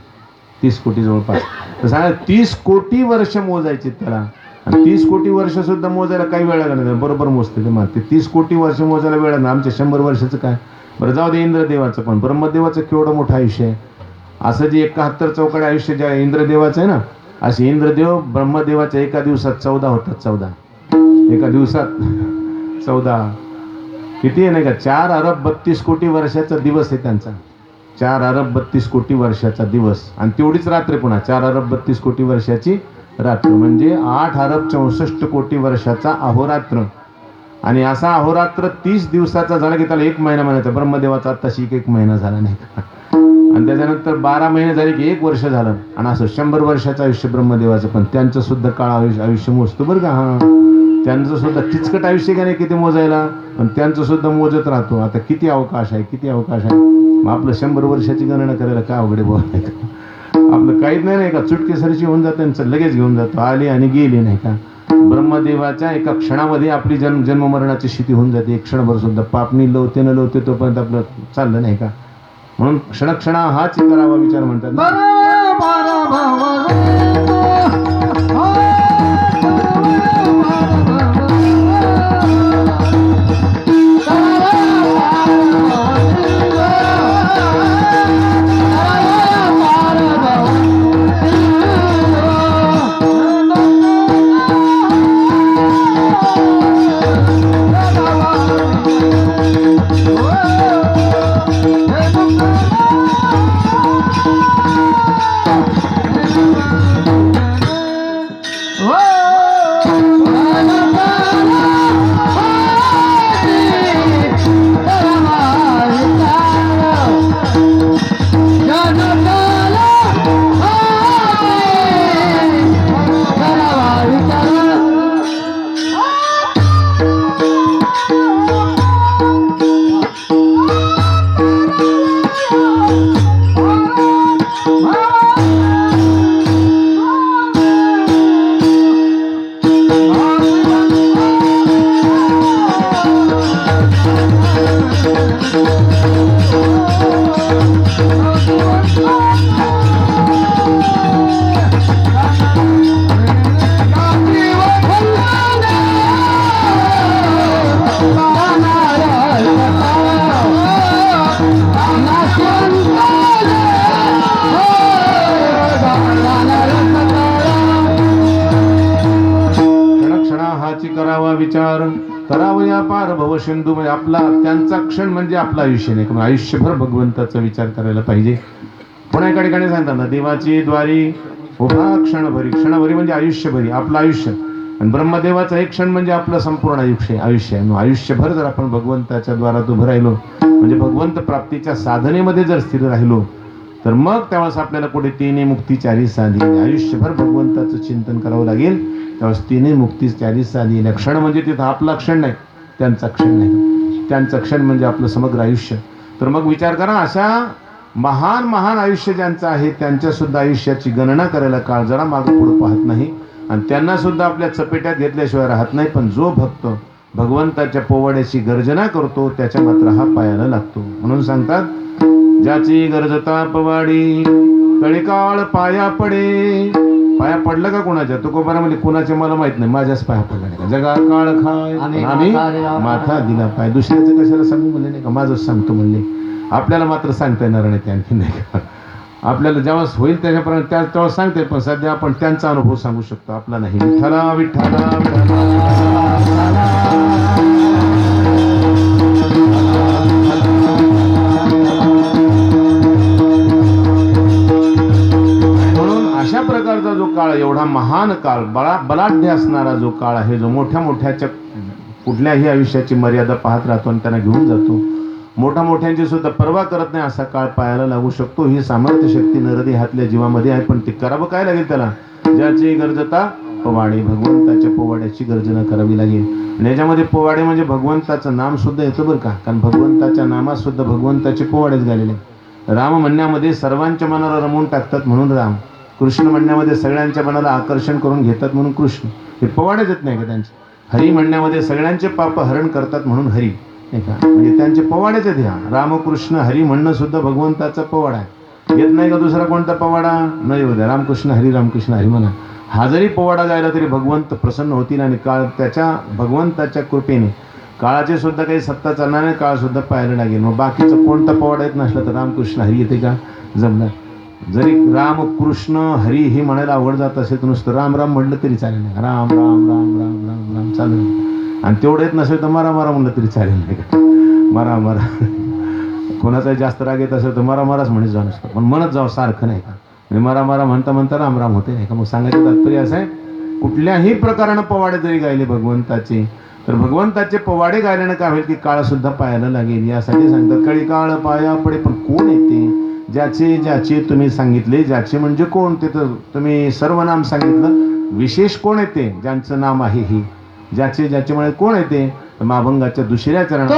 30 कोटी जवळपास. तर सांगा 30 कोटी वर्ष मोजायचे त्याला. आणि 30 कोटी वर्ष सुद्धा मोजायला काही वेळ लागणार नाही, बरोबर मोजते ते मानते. 30 कोटी वर्ष मोजायला वेळ लागणार. आमच्या 100 वर्षाचं काय बरं जाऊ दे. इंद्रदेवाचं पण ब्रह्मदेवाचं केवढं मोठं आयुष्य आहे. असं जे 71 चौकडे आयुष्य जे इंद्रदेवाचं आहे ना, असे इंद्रदेव ब्रह्मदेवाच्या एका दिवसात 14 होतात. 14 एका दिवसात 14 किती आहे नाही का. 4,32 कोटी वर्षाचा दिवस आहे त्यांचा. 4,32 कोटी वर्षाचा दिवस आणि तेवढीच रात्र पुन्हा 4,32 कोटी वर्षाची रात्र म्हणजे 8,64 कोटी वर्षाचा अहोरात्र. आणि असा अहोरात्र 30 दिवसाचा झाला की त्याला 1 महिना म्हणायचा. ब्रह्मदेवाचा आत्ताशी 1 महिना झाला नाही का. आणि त्याच्यानंतर 12 महिने झाले की 1 वर्ष झालं. आणि असं 100 वर्षाचं आयुष्य ब्रह्मदेवाचं. पण त्यांचं सुद्धा काळ आयुष्य मोजतो बरं का. हां त्यांचं सुद्धा किचकट आयुष्य का नाही किती मोजायला, पण त्यांचं सुद्धा मोजत राहतो. आता किती अवकाश आहे, किती अवकाश आहे. मग आपलं 100 वर्षाची गणना करायला काय अवघडे बोल नाही का. आपलं काहीच नाही का. चुटकेसरची होऊन जातं त्यांचं लगेच घेऊन जातो. आली आणि गेली नाही का. ब्रह्मदेवाच्या एका क्षणामध्ये आपली जन्ममरणाची स्थिती होऊन जाते. एक क्षणभर सुद्धा पापणी लवते न लवते तोपर्यंत आपलं चाललं नाही का. म्हणून क्षणक्षणा हाच करावा विचार म्हणतात ना. करावा विचार करावया पार भव सिंधू. म्हणजे आपला त्यांचा क्षण म्हणजे आपलं आयुष्य नाही, कारण आयुष्यभर भगवंताचा विचार करायला पाहिजे. पुन्हा एका ठिकाणी सांगतात ना, देवाची द्वारी उभा क्षणभरी. क्षणभरी म्हणजे आयुष्यभरी, आपलं आयुष्य. आणि ब्रह्मदेवाचा एक क्षण म्हणजे आपलं संपूर्ण आयुष्य आहे. आयुष्यभर जर आपण भगवंताच्या द्वारात उभं राहिलो, म्हणजे भगवंत प्राप्तीच्या साधनेमध्ये जर स्थिर राहिलो, तर मग त्यावेळेस आपल्याला कुठे तिन्ही मुक्ती चारी साधी. आयुष्यभर भगवंताचं चिंतन करावं लागेल, त्यावेळेस तिन्ही मुक्ती चारी साधी. क्षण म्हणजे तिथं आपला क्षण नाही, त्यांचा क्षण नाही. त्यांचं क्षण म्हणजे आपलं समग्र आयुष्य. तर मग विचार करा, अशा महान महान आयुष्य ज्यांचं आहे, त्यांच्या सुद्धा आयुष्याची गणना करायला काळ जरा मागं पुढं पाहत नाही, आणि त्यांना सुद्धा आपल्या चपेट्यात घेतल्याशिवाय राहत नाही. पण जो भक्त भगवंताच्या पोवाड्याची गर्जना करतो, त्याच्या मात्र हा पायाला लागतो. म्हणून सांगतात, ज्याची गर्जता पवाडी कळीकाळ पाया पडे. पाया पडलं का कोणाच्या? तुकोबारा म्हणजे कोणाचे मला माहित नाही, माझ्याच पाया पडला नाही का. जगा काळ खाय आम्ही माथा दिला पाय. दुसऱ्याचं कशाला सांगू म्हणले नाही का, माझंच सांगतो म्हणले. आपल्याला मात्र सांगता येणार नाही ते, आणखी नाही का. आपल्याला जेव्हा होईल त्याच्यापर्यंत तेव्हा सांगते, पण सध्या आपण त्यांचा अनुभव सांगू शकतो, आपला नाही. विठ्ठला विठ्ठला अशा प्रकारचा जो काळ, एवढा महान काळ, बलाढ्य असणारा जो काळ आहे, जो मोठ्या मोठ्याच्या कुठल्याही आयुष्याची मर्यादा पाहत राहतो आणि त्यांना घेऊन जातो, मोठ्या मोठ्यांची सुद्धा पर्वा करत नाही, असा काळ पायाला लागू शकतो. ही सामर्थ्य शक्ती नरदेहातल्या जीवामध्ये आहे. पण ते करावं काय लागेल त्याला? ज्याची गर्जता पोवाडे, भगवंताच्या पोवाड्याची गर्जना करावी लागेल. आणि याच्यामध्ये पोवाडे म्हणजे भगवंताचं नाम सुद्धा येतं बरं का, कारण भगवंताच्या नामात सुद्धा भगवंताचे पोवाडेच गालेले. राम म्हणण्यामध्ये सर्वांच्या मनाला रमवून टाकतात म्हणून राम. कृष्ण म्हणण्यामध्ये सगळ्यांच्या मनाला आकर्षण करून घेतात म्हणून कृष्ण. हे पोवाडेच येत नाही का त्यांचे? हरी म्हणण्यामध्ये सगळ्यांचे पाप हरण करतात म्हणून हरी, नाही का. म्हणजे त्यांचे पोवाडेच आहेत. ह्या रामकृष्ण हरी म्हणणं सुद्धा भगवंताचा पोवाडा आहे. येत नाही का दुसरा कोणता पोवाडा? न येऊ द्या, रामकृष्ण हरी म्हणा. हा जरी पोवाडा गायला तरी भगवंत प्रसन्न होतील, आणि काळ त्याच्या भगवंताच्या कृपेने काळाचे सुद्धा काही सत्ता चालणार नाही, काळ सुद्धा पाहायला लागेल. मग बाकीचं कोणता पोवाडा येत नसला तर रामकृष्ण हरी येते का? जमणार. जरी राम कृष्ण हरी हे म्हणायला आवड जात असेल तर नुसतं राम राम म्हणलं तरी चालेल नाही. राम राम राम राम राम राम चालेल. आणि तेवढं येत नसेल तर मारा मारा म्हणलं तरी चालेल नाही का. मारा मारा. कोणाचा जास्त राग येत असेल तर मारा माराच म्हणत जाऊ नसतं, पण म्हणत जावं सारखं नाही का. आणि मारा मारा म्हणता म्हणता राम राम होते नाही का. मग सांगायचं तात्पर्य असं आहे, कुठल्याही प्रकारानं पोवाडे जरी गायले भगवंताचे, तर भगवंताचे पोवाडे गायल्यानं काय होईल की काळ सुद्धा पायाला लागेल. यासाठी सांगतात, कळी काळ पाया पडे. पण कोण येते? ज्याचे तुम्ही सांगितले. ज्याचे म्हणजे कोण? ते तर तुम्ही सर्व नाम सांगितलं. विशेष कोण येते? ज्यांचं नाम आहे हे. ज्याचे मुळे कोण येते? तर महाभंगाच्या दुसऱ्या चरणात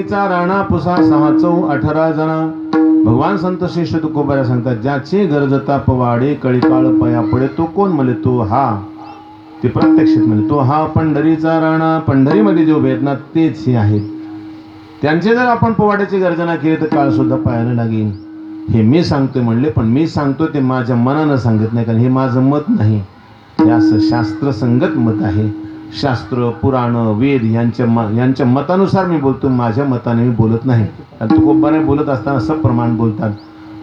पंढरीचा राणा पुसा 6 चौ 18 जना. भगवान संत श्रेष्ठ तुकोबारा सांगतात, ज्याचे गरजता पवाडे कळीकाळ पाया पडे तो कोण म्हणे, तो हा. ते प्रत्यक्षित म्हणे तो हा पंढरीचा राणा. पंढरीमध्ये जे उभे आहेत ना तेच हे आहेत. त्यांचे जर आपण पोवाड्याची गर्जना केली तर काळ सुद्धा पाहायला लागेल. हे मी सांगतोय म्हणले, पण मी सांगतो ते माझ्या मनानं सांगत नाही, कारण हे माझं मत नाही. हे असं शास्त्रसंगत मत आहे. शास्त्र पुराण वेद यांच्या मतानुसार मी बोलतो, माझ्या मताने मी बोलत नाही. कारण तुकोबाने बोलत असताना सप्रमाण बोलतात.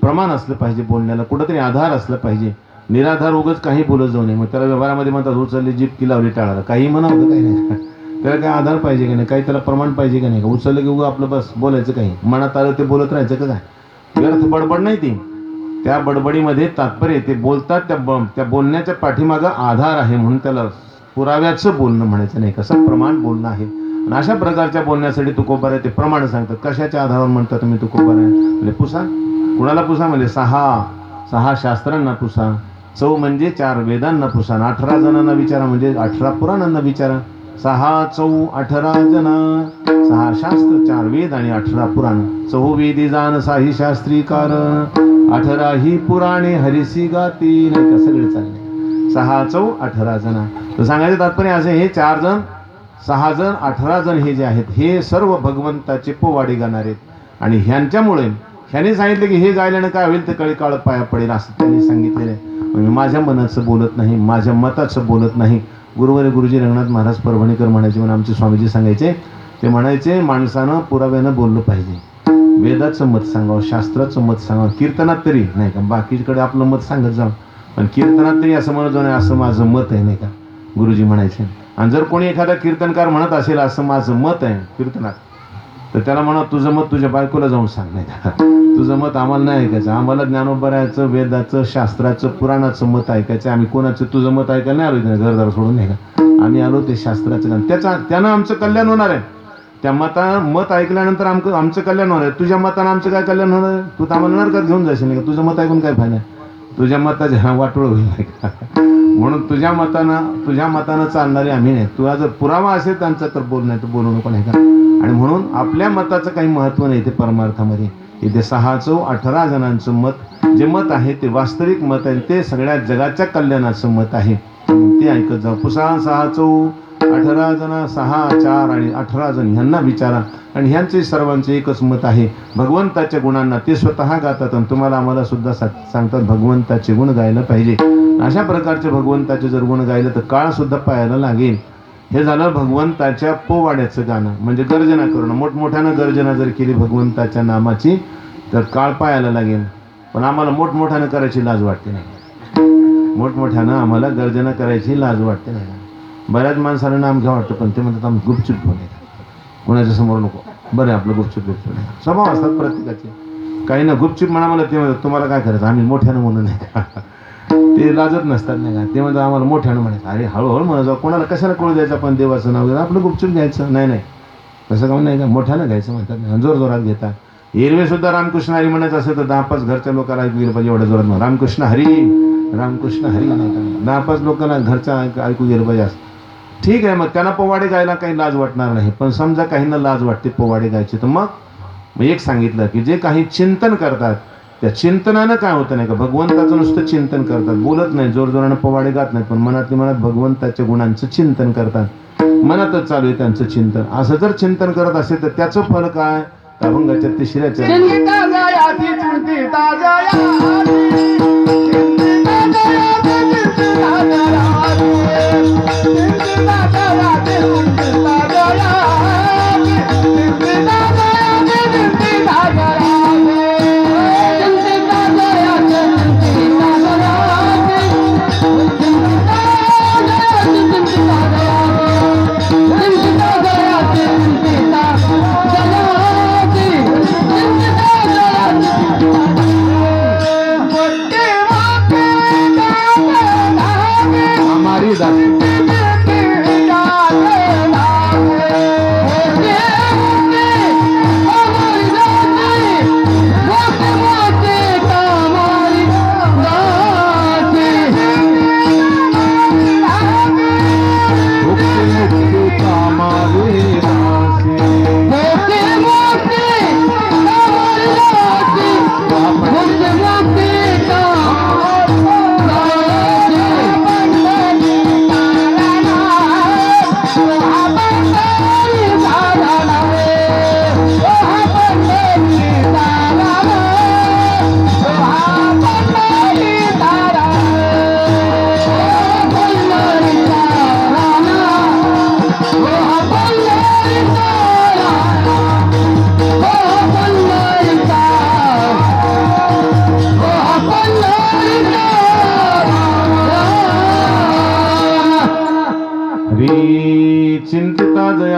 प्रमाण असलं पाहिजे बोलण्याला, कुठंतरी आधार असला पाहिजे. निराधार उगाच काही बोलत जाऊ नये. मग त्याला व्यवहारामध्ये म्हणतात उचलली जीप की लावली टाळाला. काही म्हणावं काही नाही, त्याला काय आधार पाहिजे का नाही, काही त्याला प्रमाण पाहिजे का नाही का. उचललं की उगा आपलं बस बोलायचं, काही मनात आलं ते बोलत राहायचं का काय. व्यर्थ बडबड नाही ती. त्या बडबडीमध्ये तात्पर्य ते बोलतात, त्या बोलण्याच्या पाठीमागं आधार आहे, म्हणून त्याला पुराव्याचं बोलणं म्हणायचं नाही, कसं प्रमाण बोलणं आहे. आणि अशा प्रकारच्या बोलण्यासाठी तुकोबारे ते प्रमाण सांगतात. कशाच्या आधारावर म्हणतात तुम्ही तुकोबारे म्हणजे पुसा. कुणाला पुसा म्हणजे 6 शास्त्रांना पुसा. चौ म्हणजे 4 वेदांना पुसा. 18 जणांना विचारा म्हणजे 18 पुराणांना विचारा. 6 चौ 18 जना. 6 शास्त्र, 4 वेद आणि 18 पुराण. 4 वेदी जाण 6 शास्त्रीकार. 18 ही पुराणे हरिसी गाती. नाही का सगळे चालले. 6 चौ 18 जना. तर सांगायचं तात्पर्य असे, हे 4 जण 6 जण 18 जण हे जे आहेत हे सर्व भगवंताचे पोवाडे गाणार आहेत. आणि ह्यांच्यामुळे ह्यांनी सांगितलं की हे गायल्यानं काय होईल, तर कळीकाळ पाया पडेल असं त्यांनी सांगितलेलं आहे. म्हणजे माझ्या मनाचं बोलत नाही, माझ्या मताचं बोलत नाही. गुरुवारी गुरुजी रंगनाथ महाराज परभणीकर म्हणायचे, म्हणून आमचे स्वामीजी सांगायचे, ते म्हणायचे माणसानं पुराव्यानं बोललं पाहिजे. वेदाचं मत सांगावं, शास्त्राचं मत सांगावं, कीर्तनात तरी नाही का. बाकीकडे आपलं मत सांगत जावं, पण कीर्तनात तरी असं म्हणत जाऊ, असं माझं मत आहे नाही का, गुरुजी म्हणायचे. आणि जर कोणी एखादा कीर्तनकार म्हणत असेल असं माझं मत आहे कीर्तनात, तर त्याला म्हणा तुझं मत तुझ्या बायकोला जाऊन सांग नाही का. तुझं मत आम्हाला नाही ऐकायचं. आम्हाला ज्ञानोबरायाचं, वेदाचं, शास्त्राचं, पुराणाचं मत ऐकायचं. आम्ही कोणाचं तुझं मत ऐकायला नाही आलो, घरदार सोडून नाही का. आम्ही आलो ते शास्त्राचं ज्ञान, त्यानं आमचं कल्याण होणार आहे. त्या मत ऐकल्यानंतर आमचं कल्याण होणार आहे. तुझ्या मतानं आमचं काय कल्याण होणार आहे. तू तर आम्हाला नरकात घेऊन जाशील नाही का. तुझं मत ऐकून काय फायदा आहे. तुझ्या मताच्या वाटोळ होईल नाही का. म्हणून तुझ्या मतानं चालणारे आम्ही नाही. तुला जर पुरावा असेल त्यांचा तर बोल, नाही तर बोलू नको नाही का. आणि म्हणून आपल्या मताचं काही महत्त्व नाही ते परमार्थामध्ये. इथे 6 चौ 18 जणांचं मत जे मत आहे ते वास्तविक मत आहे, ते सगळ्या जगाच्या कल्याणाचं मत आहे. ते ऐकत जाऊ. पुसा 6 चौ 18 जण, 6 4 आणि 18 जण ह्यांना विचारा. आणि ह्यांचे सर्वांचे एकच मत आहे, भगवंताच्या गुणांना ते स्वतः गातात आणि तुम्हाला आम्हाला सुद्धा सांगतात भगवंताचे गुण गायला पाहिजे. अशा प्रकारचे भगवंताचे जर गुण गायलं तर काळ सुद्धा पाहायला लागेल. हे झालं भगवंताच्या पोवाड्याचं गाणं, म्हणजे गर्जना करणं. मोठमोठ्यानं गर्जना जर केली भगवंताच्या नामाची तर काळ पाहायला लागेल. पण आम्हाला मोठमोठ्यानं करायची लाज वाटते नाही. मोठमोठ्यानं आम्हाला गर्जना करायची लाज वाटते नाही. बऱ्याच माणसाला नाम घ्या वाटतं, पण ते म्हणतात आम्ही गुपचूप बोलायचं, कोणाच्या समोर नको. बरं आपलं गुपचूप स्वभाव असतात प्रत्येकाचे. काही ना गुपचूप म्हणा मला ते म्हणतात तुम्हाला काय करायचं, आम्ही मोठ्यानं म्हणून नाही का. ते लाजत नसतात नाही का. ते म्हणतात आम्हाला मोठ्यानं म्हणायचं. अरे हळूहळू म्हणा जाऊ, कोणाला कशाला कळू द्यायचं आपण देवाचं नाव घेऊन. आपलं गुपचूप घ्यायचं नाही तसं काम नाही का. मोठ्यानं घ्यायचं म्हणतात, जोर जोरात घेतात. एरवे सुद्धा रामकृष्ण हरी म्हणायचं असेल तर 10-5 घरच्या लोकांना ऐकू गेलं पाहिजे. एवढ्या जोरात रामकृष्ण हरी नाही का. 10-5 लोकांना घरच्या ऐकू गेलं पाहिजे असं. ठीक आहे, मग त्यांना पोवाडे गायला काही लाज वाटणार नाही. पण समजा काहींना लाज वाटते पोवाडे गायचे, तर मग एक सांगितलं की जे काही चिंतन करतात त्या चिंतनानं काय होतं नाही का, भगवंताचं नुसतं चिंतन करतात, बोलत नाही, जोरजोरानं पोवाडे गात नाहीत, पण मनातल्या मनात भगवंताच्या गुणांचं चिंतन करतात. मनातच चालू आहे त्यांचं चिंतन. असं जर चिंतन करत असेल तर त्याचं फल काय, अभंगाच्या तिसऱ्याच्या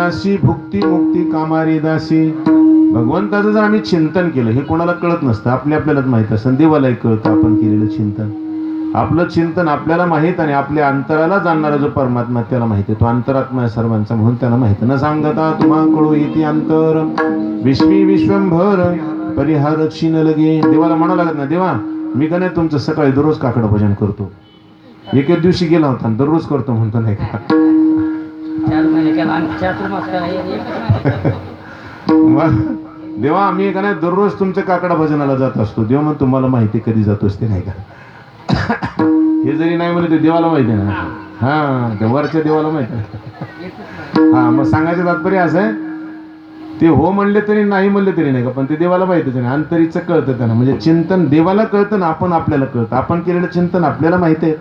दासी भुक्ती मुक्ती कामारी दासी. भगवंताचं जर आम्ही चिंतन केलं, हे कोणाला कळत नसतं, आपल्यालाच माहित असतं, देवालाही कळतं आपण केलेलं चिंतन. आपलं चिंतन आपल्याला माहित आणि आपल्या अंतराला जाणणारा जो परमात्मा त्याला माहिती आहे. तो अंतरात्मा आहे सर्वांचा, म्हणून त्याला माहिती. न सांगता तुम्हा कडू इति अंतर विश्वी विश्वंभर परिहार क्षीण लगे. देवाला म्हणावं लागत ना, देवा मी का नाही तुमचं सकाळी दररोज काकडं भजन करतो. एक दिवशी गेला होता आणि दररोज करतो म्हणतो, नाही का. 4 महिने केला आणि चातुर्मास केला, मग देवा आम्ही का नाही दररोज तुमच्या काकडा भजनाला जात असतो. देव मग तुम्हाला माहिती कधी जातोस ते, नाही का. हे जरी नाही म्हणले ते देवाला माहिती आहे ना. हा, त्या वरच्या देवाला माहिती आहे. हा, मग सांगायचं तात्पर्य असं आहे, ते हो म्हणले तरी नाही म्हणले तरी, नाही का, पण ते देवाला माहितीच नाही. अंतरीचं कळतं त्यांना, म्हणजे चिंतन देवाला कळतं ना, आपण आपल्याला कळतं. आपण केलेलं चिंतन आपल्याला माहिती आहे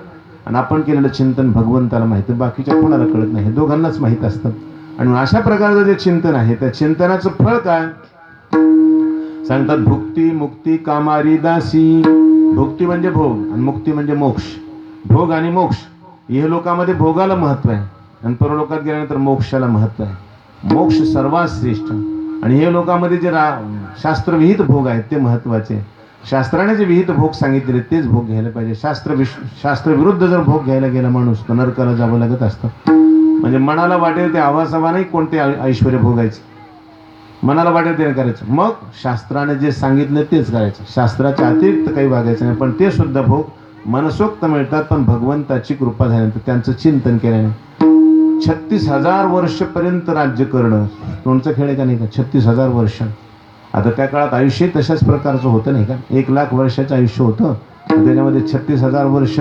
आणि आपण केलेलं चिंतन भगवंताला माहिती आहे. बाकीच्या कोणाला कळत नाही, हे दोघांनाच माहीत असतं. आणि अशा प्रकारचं जे चिंतन आहे त्या चिंतनाचं फळ काय सांगतात. भुक्ती मुक्ती कामारी दासी. भुक्ती म्हणजे भोग आणि मुक्ती म्हणजे मोक्ष. भोग आणि मोक्ष, हे लोकांमध्ये भोगाला महत्व आहे आणि परलोकात गेल्यानंतर मोक्षाला महत्व आहे. मोक्ष सर्वात श्रेष्ठ. आणि हे लोकांमध्ये जे शास्त्रविहित भोग आहेत ते महत्वाचे. शास्त्राने जे विहित भोग सांगितले तेच भोग घ्यायला पाहिजे. शास्त्रविरुद्ध जर भोग घ्यायला गेला माणूस तर नरकाला जावं लागत असतं. म्हणजे मनाला वाटेल ते आवासावा नाही कोणते ऐश्वर भोगायचे, मनाला वाटेल ते करायचं. मग शास्त्राने जे सांगितलं तेच करायचं, शास्त्राच्या अतिरिक्त काही वागायचं नाही. पण ते सुद्धा भोग मनसोक्त मिळतात, पण भगवंताची कृपा झाल्यानंतर त्यांचं चिंतन केल्याने. 36,000 वर्षपर्यंत राज्य करणं तोंडचं खेळ आहे का, नाही का. 36,000 वर्ष. आता त्या काळात आयुष्य तशाच प्रकारचं होतं, नाही का. 1,00,000 वर्षाचं आयुष्य होतं, त्याच्यामध्ये 36,000 वर्ष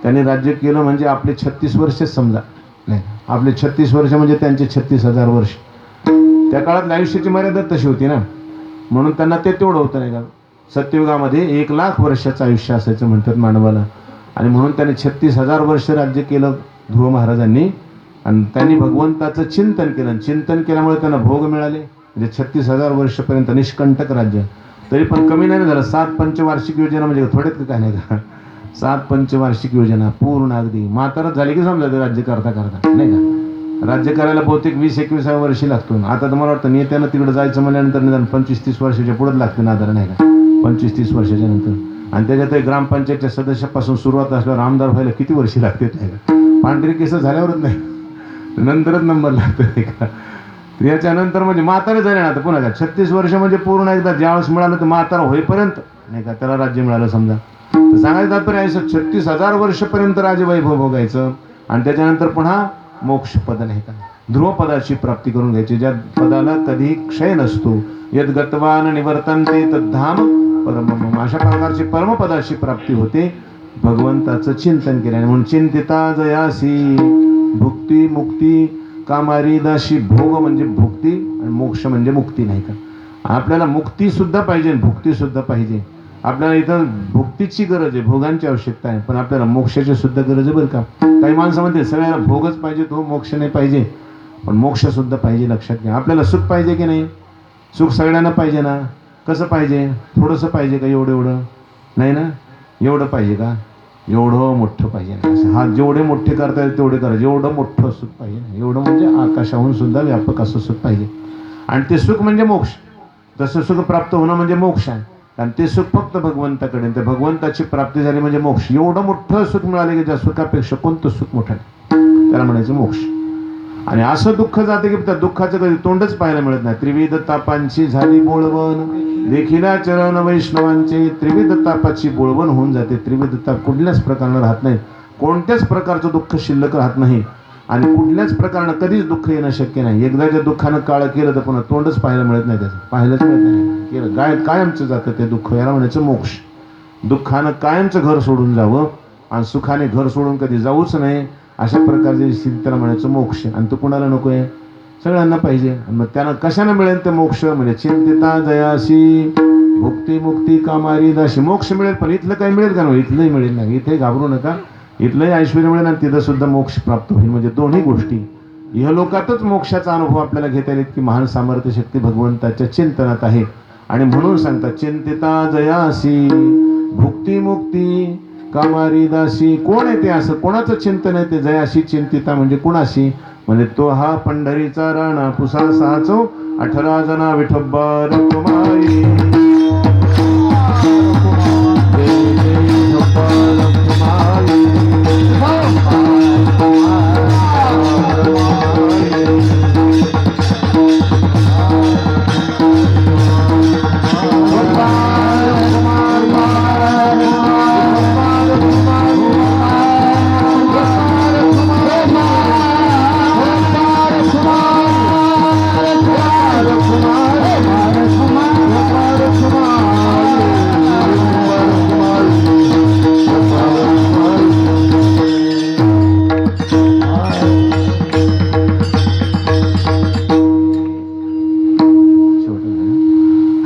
त्यांनी राज्य केलं. म्हणजे आपले 36 वर्षच समजा, नाही आपले 36 वर्ष म्हणजे त्यांचे 36,000 वर्ष. त्या काळात आयुष्याची मर्यादा तशी होती ना, म्हणून त्यांना ते तेवढं होतं, नाही का. सत्ययुगामध्ये 1,00,000 वर्षाचं आयुष्य असायचं म्हणतात मानवाला. आणि म्हणून त्यांनी 36,000 वर्ष राज्य केलं ध्रुव महाराजांनी. आणि त्यांनी भगवंताचं चिंतन केलं. चिंतन केल्यामुळे त्यांना भोग मिळाले. म्हणजे 36,000 वर्षपर्यंत निष्कंटक राज्य. तरी पण कमी नाही झालं. 7 पंचवार्षिक योजना म्हणजे थोड्यात काय, नाही का. 7 पंचवार्षिक योजना पूर्ण अगदी म्हातारच झाली की समजा ते राज्य करता करता, नाही का. राज्य करायला बहुतेक 20-21 वर्षी लागतो. आता तर मला वाटतं नेत्यानं तिकडे जायचं म्हणल्यानंतर निदान 25-30 वर्षाच्या पुढेच लागते ना, आधार, नाही का. 25-30 वर्षाच्या नंतर. आणि त्याच्यात ग्रामपंचायतच्या सदस्यापासून सुरुवात असल्यावर आमदार व्हायला किती वर्षी लागते, नाही का. पांढरी केस झाल्यावरच नाही, नंतरच नंबर लागतो, नाही का. याच्यानंतर म्हणजे म्हातारे झाले ना. आता पुन्हा का 36 वर्ष म्हणजे पूर्ण एकदा ज्यावेळेस मिळालं तर म्हातारा होईपर्यंत, नाही का, त्याला राज्य मिळालं समजा. तर सांगायचं तात्पर्य 36,000 वर्षपर्यंत राजवैभव भोगायचं आणि त्याच्यानंतर पुन्हा मोक्षपद, नाही का. ध्रुवपदाची प्राप्ती करून घ्यायची, ज्या पदाला कधी क्षय नसतो. यद गतवान निवर्तन्ते तद्धाम परमम. अशा प्रकारची परमपदाची प्राप्ती होते भगवंताचं चिंतन केल्याने. म्हणून चिंतिता जयासी भुक्ती मुक्ती कामारी दाशी. भोग म्हणजे भुक्ती आणि मोक्ष म्हणजे मुक्ती, नाही का. आपल्याला मुक्ती सुद्धा पाहिजे, भुक्ती सुद्धा पाहिजे. आपल्याला इथं भुक्तीची गरज आहे, भोगांची आवश्यकता आहे, पण आपल्याला मोक्षाची सुद्धा गरज आहे बरं का. काही माणसं म्हणते सगळ्याला भोगच पाहिजे, तो मोक्ष नाही पाहिजे. पण मोक्ष सुद्धा पाहिजे, लक्षात घ्या. आपल्याला सुख पाहिजे की नाही. सुख सगळ्यांना पाहिजे ना. कसं पाहिजे, थोडंसं पाहिजे का, एवढं एवढं नाही ना. एवढं पाहिजे का, एवढं मोठं पाहिजे ना. असं हा जेवढे मोठे करता येईल तेवढे करायचे. एवढं मोठं सुख पाहिजे ना. एवढं म्हणजे आकाशाहून सुद्धा व्यापक असं सुख पाहिजे. आणि ते सुख म्हणजे मोक्ष. तसं सुख प्राप्त होणं म्हणजे मोक्ष आहे. आणि ते सुख फक्त भगवंताकडे. त्या भगवंताची प्राप्ती झाली म्हणजे मोक्ष. एवढं मोठं सुख मिळाले की ज्या सुखापेक्षा कोणतं सुख मोठं नाही, त्याला म्हणायचं मोक्ष. आणि असं दुःख जाते की त्या दुःखाचं कधी तोंडच पाहायला मिळत नाही. त्रिविध तापांची झाली बोळवण देखिला चरण वैष्णवांचे. त्रिविध तापाची बोळवण होऊन जाते. त्रिविध ताप कुठल्याच प्रकारनं राहत नाही, कोणत्याच प्रकारचं दुःख शिल्लक राहत नाही. आणि कुठल्याच प्रकारनं कधीच दुःख येणं शक्य नाही. एकदाच्या दुःखानं काळ केलं तर पुन्हा तोंडच पाहायला मिळत नाही, त्याचं पाहायलाच मिळत नाही. केलं कायमचं जातं ते दुःख, याला म्हणायचं मोक्ष. दुःखानं कायमचं घर सोडून जावं आणि सुखाने घर सोडून कधी जाऊच नाही, अशा प्रकारची स्थिती त्याला म्हणायचं मोक्ष. आणि तो कुणाला नको आहे, सगळ्यांना पाहिजे. आणि मग त्यांना कशाने मिळेल ते मोक्ष, म्हणजे चिंतिता जयासी भुक्ती मुक्ती कामारी दाशी. मोक्ष मिळेल, पण इथलं काही मिळेल का, इथलंही मिळेल नाही. इथे घाबरू नका, इथलंही ऐश्वर्य मिळेल आणि तिथं सुद्धा मोक्ष प्राप्त होईल. म्हणजे दोन्ही गोष्टी इहलोकातच मोक्षाचा अनुभव आपल्याला घेता येईल. की महान सामर्थ्य शक्ती भगवंताच्या चिंतनात आहे. आणि म्हणून सांगतात चिंतिता जयासी भुक्ती मुक्ती कामारी दासी. कोण आहे ते, असं कोणाचं चिंतन आहे ते. जयाशी चिंतिता म्हणजे कुणाशी, म्हणजे तो हा पंढरीचा राणा पुसा साचो 18 जना विठोबा रखुमाई.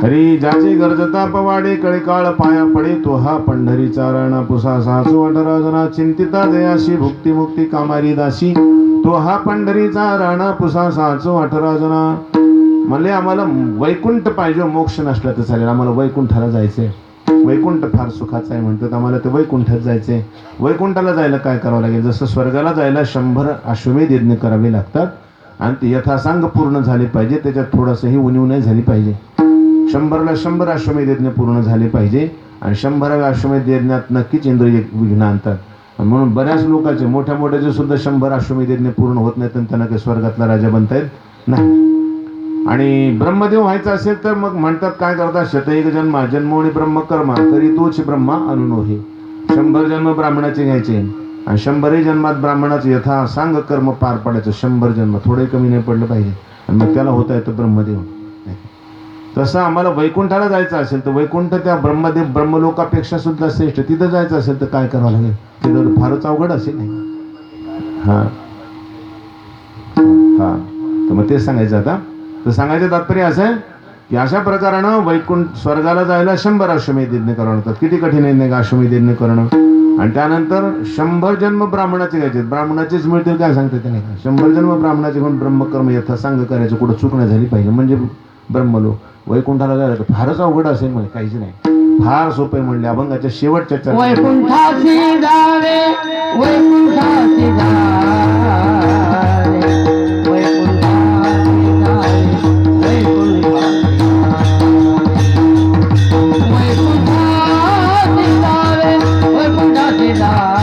हरी ज्याचे गरजता पवाडे कळीकाळ पाया पडे तो हा पंढरीचा राणा पुसा साचो 18 जना चिंतिता जयाशी भुक्ती मुक्ती कामारी दासी. तो हा पंढरीचा राणा पुसा साचो 18 जना. म्हणले आम्हाला वैकुंठ पाहिजे, मोक्ष नसला तर चालेल, आम्हाला वैकुंठाला जायचंय. वैकुंठ फार सुखाचं आहे म्हणतात, आम्हाला ते वैकुंठात जायचंय. वैकुंठाला जायला काय करावं लागेल? जसं स्वर्गाला जायला 100 अश्वमेध यज्ञ करावे लागतात आणि ते यथासांग पूर्ण झाले पाहिजे, त्याच्यात थोडंसंही उणीव नाही झाली पाहिजे. 100ला 100 अश्वमेध यज्ञ पूर्ण झाले पाहिजे आणि 100व्या अश्वमेध यज्ञात नक्कीच इंद्रिय विघ्न आणतात. म्हणून बऱ्याच लोकांचे मोठ्या मोठ्याचे सुद्धा 100 अश्वमेध यज्ञ पूर्ण होत नाहीत आणि त्यांना काही स्वर्गातला राजा बनता येत नाही. आणि ब्रह्मदेव व्हायचं असेल तर मग म्हणतात काय करतात? 101 जन्मा जन्मोनी ब्रह्मकर्मा करी तोच ब्रह्मा अनुनोहे. 100 जन्म ब्राह्मणाचे घ्यायचे आणि 100 जन्मात ब्राह्मणाचं यथासांग कर्म पार पडायचं. 100 जन्म थोडे कमी नाही पडलं पाहिजे आणि मग त्याला होता येतं ब्रह्मदेव. तसं आम्हाला वैकुंठाला जायचं असेल तर वैकुंठ त्या ब्रह्मदेव ब्रह्मलोकापेक्षा सुद्धा श्रेष्ठ. तिथं जायचं असेल तर काय करावं लागेल? तिथं फारच अवघड असेल नाही. हा हा तर मग तेच सांगायचं आता. तर सांगायचं तात्पर्य असं आहे की अशा प्रकारानं वैकुंठ स्वर्गाला जायला 100 अश्वमेध यज्ञ करावं लागतात. किती कठीण आहे नाही का अश्वमेध यज्ञ करणं. आणि त्यानंतर 100 जन्म ब्राह्मणाचे घ्यायचे. ब्राह्मणाचेच मिळतील काय सांगते त्याने? 100 जन्म ब्राह्मणाचे घेऊन ब्रह्मकर्म यथासांग करायचं, कुठं चूक नाही झाली पाहिजे म्हणजे ब्रह्मलोक. वैकुंठाला जायला तर फारच अवघड असेल म्हणजे काहीच नाही, फार सोपे म्हणले. अभंगाच्या शेवटच्या चरणात वैकुंठाची जावे वैकुंठाची जावे वैकुंठाची जावे वैकुंठाची जावे वैकुंठाची जावे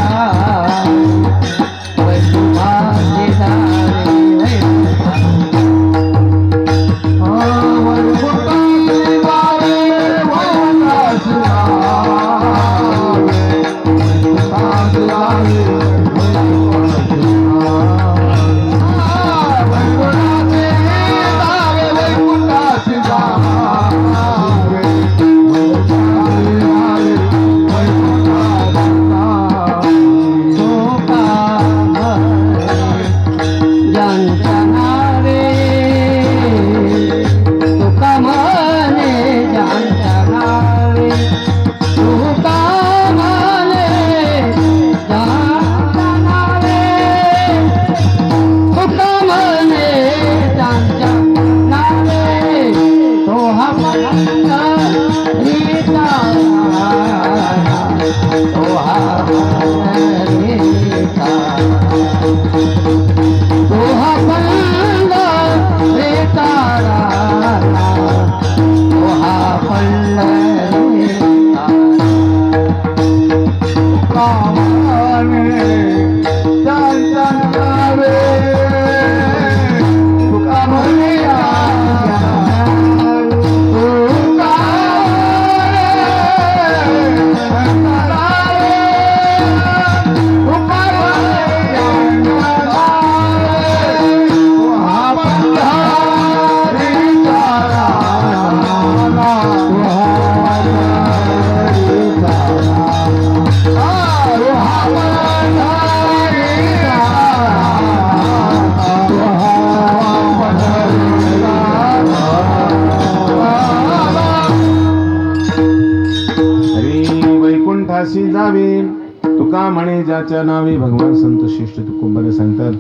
वैकुंठाची जावे तुका म्हणे ज्याच्या नावे. भगवान संत श्रेष्ठ तुकोबाने सांगतात